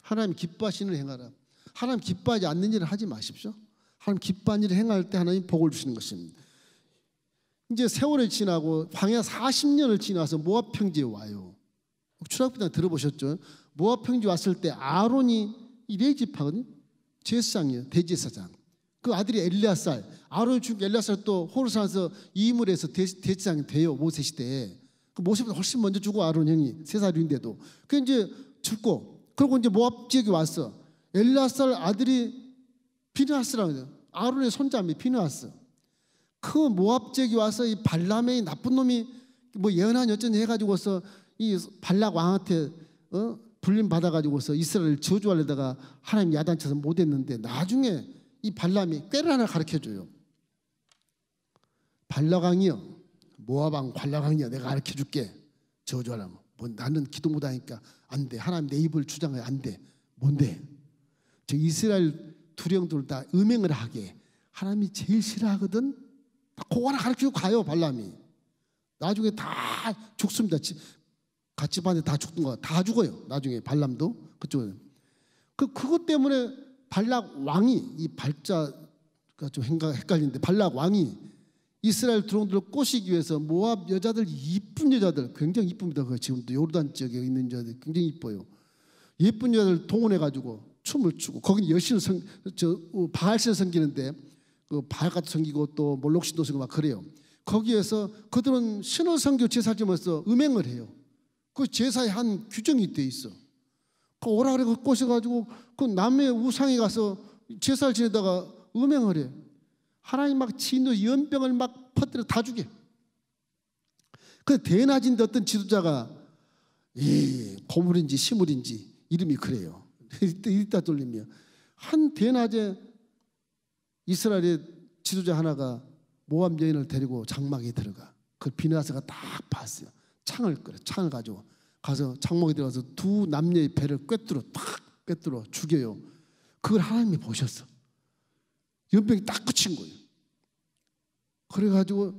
하나님 기뻐하시는 일을 행하라. 하나님 기뻐하지 않는 일을 하지 마십시오. 하나님 기뻐하는 일을 행할 때 하나님 복을 주시는 것입니다. 이제 세월이 지나고 광야 40년을 지나서 모압 평지에 와요. 출애굽기장 들어보셨죠? 모압 평지 왔을 때 아론이 이 레위지파거든요. 제사장이에요. 대제사장. 그 아들이 엘리야살. 아론이 죽은 엘리야살 또 호르산에서 이물에서 대제사장이 돼요. 모세 시대에. 그 모세보다 훨씬 먼저 죽고 아론 형이 3살인데도. 그 이제 죽고 그리고 이제 모압 지역에 왔어. 엘리야살 아들이 비느하스라고 해요. 아론의 손자매 비느하스. 그 모압 지역에 와서 이 발람의 나쁜 놈이 뭐 예언한 여전히 해가지고서 이 발락 왕한테 불림 받아가지고서 이스라엘을 저주하려다가 하나님 야단쳐서 못했는데 나중에 이 발람이 꾀를 하나 가르쳐줘요. 발락 왕이요, 모압 왕 발락 왕이요, 내가 가르쳐줄게. 저주하려면 뭐 나는 기도 못하니까 안 돼. 하나님 내 입을 주장해 안 돼. 뭔데? 저 이스라엘 두령들 다 음행을 하게 하나님이 제일 싫어하거든. 그거 하나 가르치고 가요. 발람이. 나중에 다 죽습니다. 갓 집안에 다 죽는 거 다 죽어요. 나중에 발람도 그쪽에. 그것 때문에 발락 왕이 이 발자가 좀 헷갈리는데 발락 왕이 이스라엘 두령들을 꼬시기 위해서 모압 여자들 이쁜 여자들 굉장히 이쁩니다. 지금도 요르단 지역에 있는 여자들 굉장히 이뻐요. 예쁜 여자들 동원해 가지고 춤을 추고 거기는 여신을 바알신을 섬기는데 그 바알같이 섬기고 또 몰록신도 섬기고 막 그래요. 거기에서 그들은 신을 섬기고 제사 지면서 음행을 해요. 그 제사에 한 규정이 돼 있어. 그 오라 그래 꼬셔가지고 그 남의 우상에 가서 제사를 지내다가 음행을 해. 하나님 막 진노 연병을 막 퍼뜨려 다 죽여. 그 대낮인데 어떤 지도자가 고물인지 시물인지 이름이 그래요. 이따 돌리며 한 대낮에 이스라엘의 지도자 하나가 모압 여인을 데리고 장막에 들어가. 그 비느하스가 딱 봤어요. 창을 가지고 가서 장막에 들어가서 두 남녀의 배를 꿰뚫어 죽여요. 그걸 하나님이 보셨어. 연병이 딱 그친 거예요. 그래가지고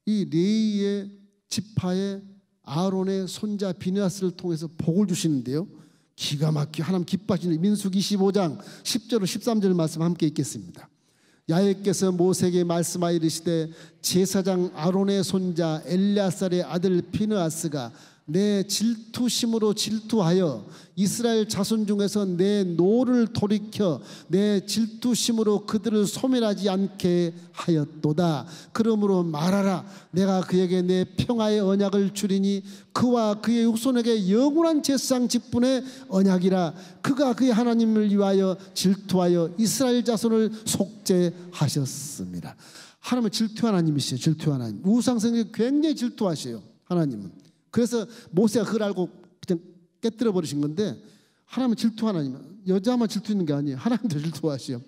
이 레위의 지파의 아론의 손자 비느하스를 통해서 복을 주시는데요. 기가 막히게 하나님 기뻐하시는 민수기 25장 10절로 13절 말씀 함께 읽겠습니다. 야훼께서 모세에게 말씀하여 이르시되 제사장 아론의 손자 엘리아살의 아들 비느하스가 내 질투심으로 질투하여 이스라엘 자손 중에서 내 노를 돌이켜 내 질투심으로 그들을 소멸하지 않게 하였도다. 그러므로 말하라. 내가 그에게 내 평화의 언약을 주리니 그와 그의 후손에게 영원한 제사장 직분의 언약이라. 그가 그의 하나님을 위하여 질투하여 이스라엘 자손을 속죄하셨습니다. 하나님은 질투 하나님이시죠. 질투 하나님. 우상숭배에 굉장히 질투하셔요. 하나님은. 그래서 모세가 그걸 알고 그냥 깨뜨려 버리신 건데, 하나님은 질투 하나님. 여자만 질투하는 게 아니에요. 하나님도 질투하시요.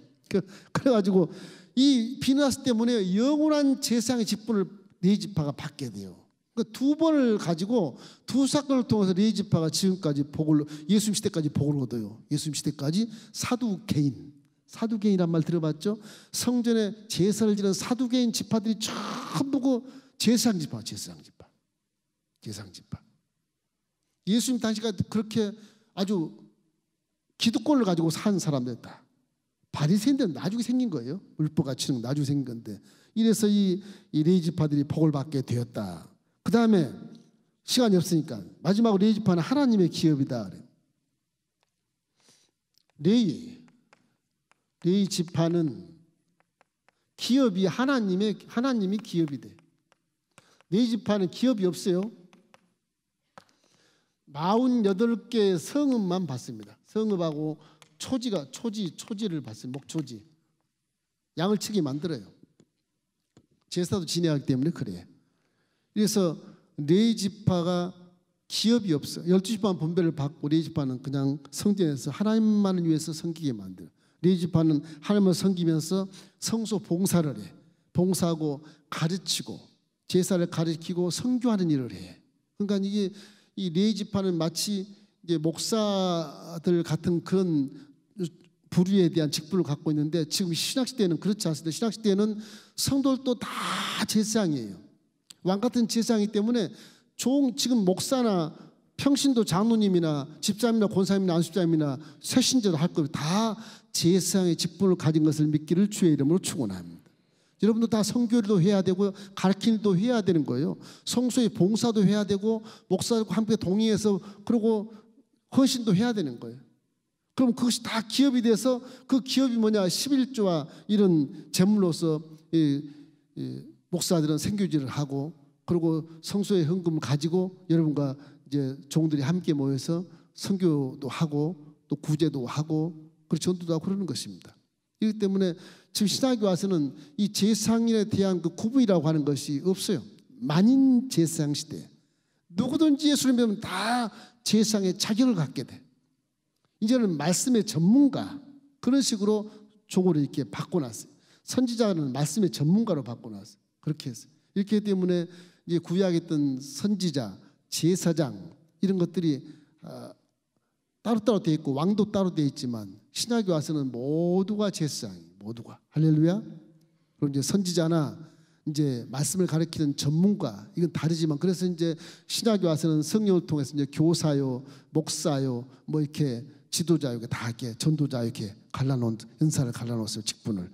그래가지고 이 비느하스 때문에 영원한 제사장의 직분을 레위지파가 받게 돼요. 그러니까 두 번을 가지고 두 사건을 통해서 레위지파가 지금까지 복을, 예수님 시대까지 복을 얻어요. 예수님 시대까지 사두개인. 사두개인이란 말 들어봤죠? 성전에 제사를 지는 사두개인 지파들이 전부 그 제사장 지파, 제사장 지파. 제사장지파. 예수님 당시가 그렇게 아주 기득권을 가지고 산 사람들이다. 바리새인들은 나중에 생긴 거예요. 율법 갖추는 건 나중에 생긴 건데, 이래서 이 레위지파들이 복을 받게 되었다. 그 다음에 시간이 없으니까 마지막으로 레위지파는 하나님의 기업이다. 레위지파는 기업이 하나님이 기업이 돼. 레위지파는 기업이 없어요. 48개의 성읍만 받습니다. 성읍하고 초지를 받습니다. 목초지. 양을 치게 만들어요. 제사도 지내야 하기 때문에 그래요. 그래서 레위지파가 기업이 없어요. 12지파는 분배를 받고 레위지파는 그냥 성전에서 하나님만을 위해서 섬기게 만들어요. 레위지파는 하나님을 섬기면서 성소 봉사를 해. 봉사하고 가르치고 제사를 가르치고 선교하는 일을 해. 그러니까 이게 이 레위지파는 마치 이제 목사들 같은 그런 부류에 대한 직분을 갖고 있는데, 지금 신학시대에는 그렇지 않습니다. 신학시대에는 성도들도 다 제사장이에요. 왕 같은 제사장이기 때문에 지금 목사나 평신도 장로님이나 집사님이나 권사님이나 안수자님이나 새신자도 할 거예요. 다 제사장의 직분을 가진 것을 믿기를 주의 이름으로 축원합니다. 여러분도 다 선교도 해야 되고 가르치는 일도 해야 되는 거예요. 성소의 봉사도 해야 되고 목사들과 함께 동의해서 그리고 헌신도 해야 되는 거예요. 그럼 그것이 다 기업이 돼서, 그 기업이 뭐냐, 11조와 이런 제물로서 목사들은 생교지를 하고, 그리고 성소의 헌금을 가지고 여러분과 이제 종들이 함께 모여서 선교도 하고 또 구제도 하고 그리고 전도도 하고 그러는 것입니다. 이기 때문에 지금 신학에 와서는 이 제사장에 대한 그 구분이라고 하는 것이 없어요. 만인 제사장 시대, 누구든지 예수를 믿으면 다 제사장의 자격을 갖게 돼. 이제는 말씀의 전문가, 그런 식으로 종으로 이렇게 바꿔놨어요. 선지자는 말씀의 전문가로 바꿔놨어요. 그렇게 했어요. 이렇기 때문에 이제 구약에 있던 선지자, 제사장 이런 것들이 따로따로 되어 있고 왕도 따로 되어 있지만, 신약에 와서는 모두가 제사장이에요. 모두가. 할렐루야. 그럼 이제 선지자나 이제 말씀을 가르치는 전문가, 이건 다르지만, 그래서 이제 신약에 와서는 성령을 통해서 이제 교사요, 목사요, 뭐 이렇게 지도자, 이렇게 다 이렇게 전도자 이렇게 갈라놓은 은사를 갈라놓았어요. 직분을.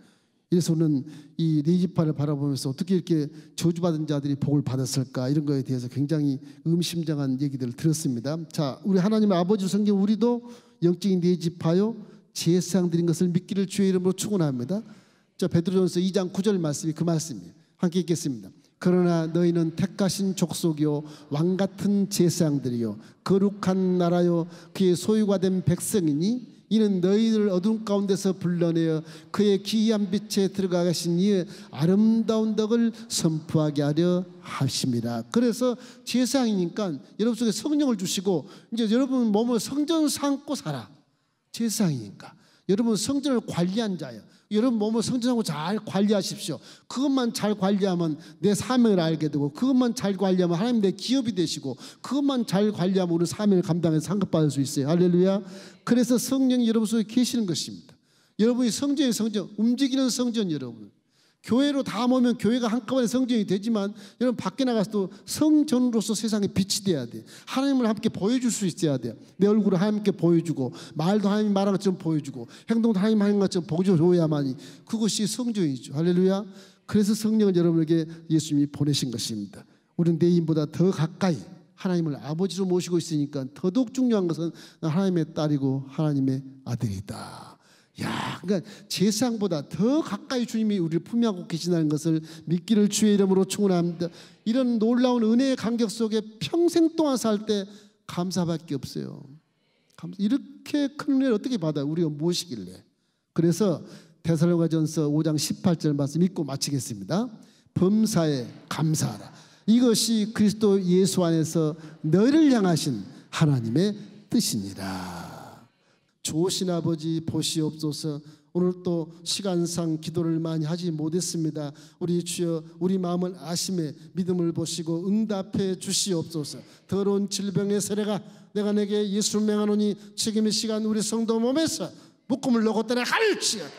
그래서 우리는 이 레위지파를 바라보면서 어떻게 이렇게 저주받은 자들이 복을 받았을까, 이런 거에 대해서 굉장히 의미심장한 얘기들을 들었습니다. 자, 우리 하나님의 아버지 성경, 우리도 영적인 레위지파요 제사장 드린 것을 믿기를 주의 이름으로 축원합니다. 자, 베드로전서 2장 9절 말씀이 그 말씀이에요. 함께 읽겠습니다. 그러나 너희는 택하신 족속이요 왕같은 제사장들이요 거룩한 나라요 그의 소유가 된 백성이니 이는 너희를 어둠 가운데서 불러내어 그의 기이한 빛에 들어가 계신 이의 아름다운 덕을 선포하게 하려 하십니다. 그래서 제사장이니까 여러분 속에 성령을 주시고 이제 여러분 몸을 성전 삼고 살아. 제사장이니까 여러분 성전을 관리한 자예요. 여러분 몸을 성전하고 잘 관리하십시오. 그것만 잘 관리하면 내 사명을 알게 되고, 그것만 잘 관리하면 하나님 내 기업이 되시고, 그것만 잘 관리하면 우리 사명을 감당해서 상급받을 수 있어요. 할렐루야. 그래서 성령이 여러분 속에 계시는 것입니다. 여러분이 성전이 성전, 움직이는 성전. 여러분 교회로 다 모이면 교회가 한꺼번에 성전이 되지만, 여러분 밖에 나가서도 성전으로서 세상에 빛이 돼야 돼. 하나님을 함께 보여줄 수 있어야 돼. 내 얼굴을 하나님께 보여주고, 말도 하나님 말한 것처럼 보여주고, 행동도 하나님 하는 것처럼 보여줘야만이 그것이 성전이죠. 할렐루야. 그래서 성령은 여러분에게 예수님이 보내신 것입니다. 우리는 내 힘보다 더 가까이 하나님을 아버지로 모시고 있으니까 더더욱 중요한 것은 하나님의 딸이고 하나님의 아들이다. 야, 그러니까 제사장보다 더 가까이 주님이 우리를 품위하고 계시다는 것을 믿기를 주의 이름으로 축원합니다. 이런 놀라운 은혜의 간격 속에 평생 동안 살 때 감사밖에 없어요. 이렇게 큰 은혜를 어떻게 받아요? 우리가 무엇이길래? 그래서 데살로니가전서 5장 18절 말씀 읽고 마치겠습니다. 범사에 감사하라. 이것이 그리스도 예수 안에서 너희를 향하신 하나님의 뜻이니라. 좋으신 아버지 보시옵소서. 오늘 또 시간상 기도를 많이 하지 못했습니다. 우리 주여, 우리 마음을 아심에 믿음을 보시고 응답해 주시옵소서. 더러운 질병의 세례가 내가 내게 예수를 맹하노니 지금 이 시간 우리 성도 몸에서 묶음을 놓고 떠나갈지어다.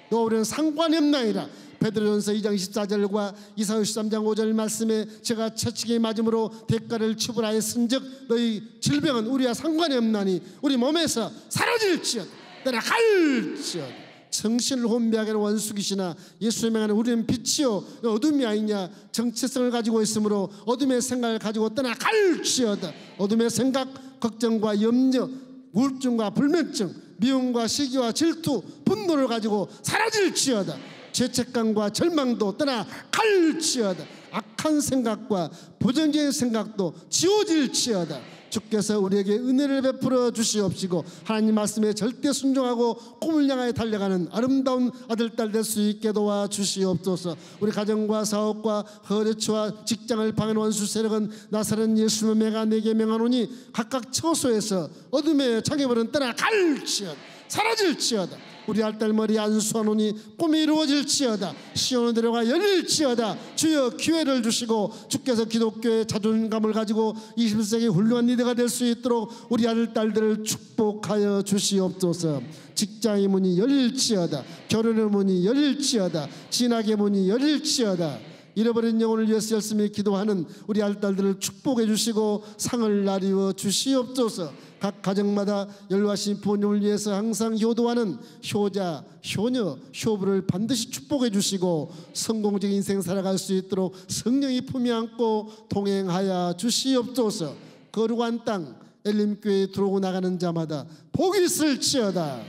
너 우리는 상관이 없나이다. 베드로전서 2장 24절과 이사야 13장 5절 말씀에 제가 채찍에 맞음으로 대가를 치부라했은즉 너희 질병은 우리와 상관이 없나니 우리 몸에서 사라질지어다. 떠나갈지어다. 정신을 혼미하게 하는 원수기시나 예수를 맹하는 우리는 빛이요 어둠이 아니냐. 정체성을 가지고 있으므로 어둠의 생각을 가지고 떠나갈지어다. 어둠의 생각, 걱정과 염려, 우울증과 불면증, 미움과 시기와 질투, 분노를 가지고 사라질지어다. 죄책감과 절망도 떠나갈지어다. 악한 생각과 부정적인 생각도 지워질지어다. 주께서 우리에게 은혜를 베풀어 주시옵시고 하나님 말씀에 절대 순종하고 꿈을 향하여 달려가는 아름다운 아들 딸 될 수 있게 도와 주시옵소서. 우리 가정과 사업과 거래처와 직장을 방해하는 원수 세력은 나사렛 예수의 명가 내게 명하노니 각각 처소에서 어둠의 장애물은 떠나갈지어다. 사라질지어다. 우리 알딸머리 안수하노니 꿈이 이루어질지어다. 시온을 데려가 열릴지어다. 주여 기회를 주시고 주께서 기독교의 자존감을 가지고 21세기 훌륭한 리더가 될 수 있도록 우리 아들 딸들을 축복하여 주시옵소서. 직장의 문이 열릴지어다. 결혼의 문이 열릴지어다. 진학의 문이 열릴지어다. 잃어버린 영혼을 위해서 열심히 기도하는 우리 아들딸들을 축복해 주시고 상을 나리워 주시옵소서. 각 가정마다 연로하신 부모님을 위해서 항상 효도하는 효자, 효녀, 효부를 반드시 축복해 주시고 성공적인 인생 살아갈 수 있도록 성령이 품에 안고 동행하여 주시옵소서. 거룩한 땅 엘림교회에 들어오고 나가는 자마다 복이 있을지어다.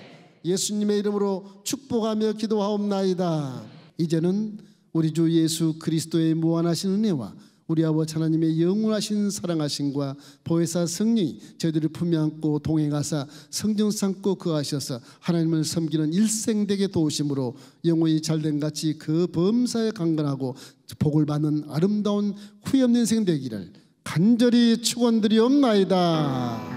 예수님의 이름으로 축복하며 기도하옵나이다. 이제는 우리 주 예수 그리스도의 무한하신 은혜와 우리 아버지 하나님의 영원하신 사랑하심과 보혜사 성령이 저희들을 품에 안고 동행하사 성전 삼고 거하셔서 하나님을 섬기는 일생되게 도우심으로 영원히 잘된 같이 그 범사에 강건하고 복을 받는 아름다운 후회 없는 인생 되기를 간절히 축원드리옵나이다.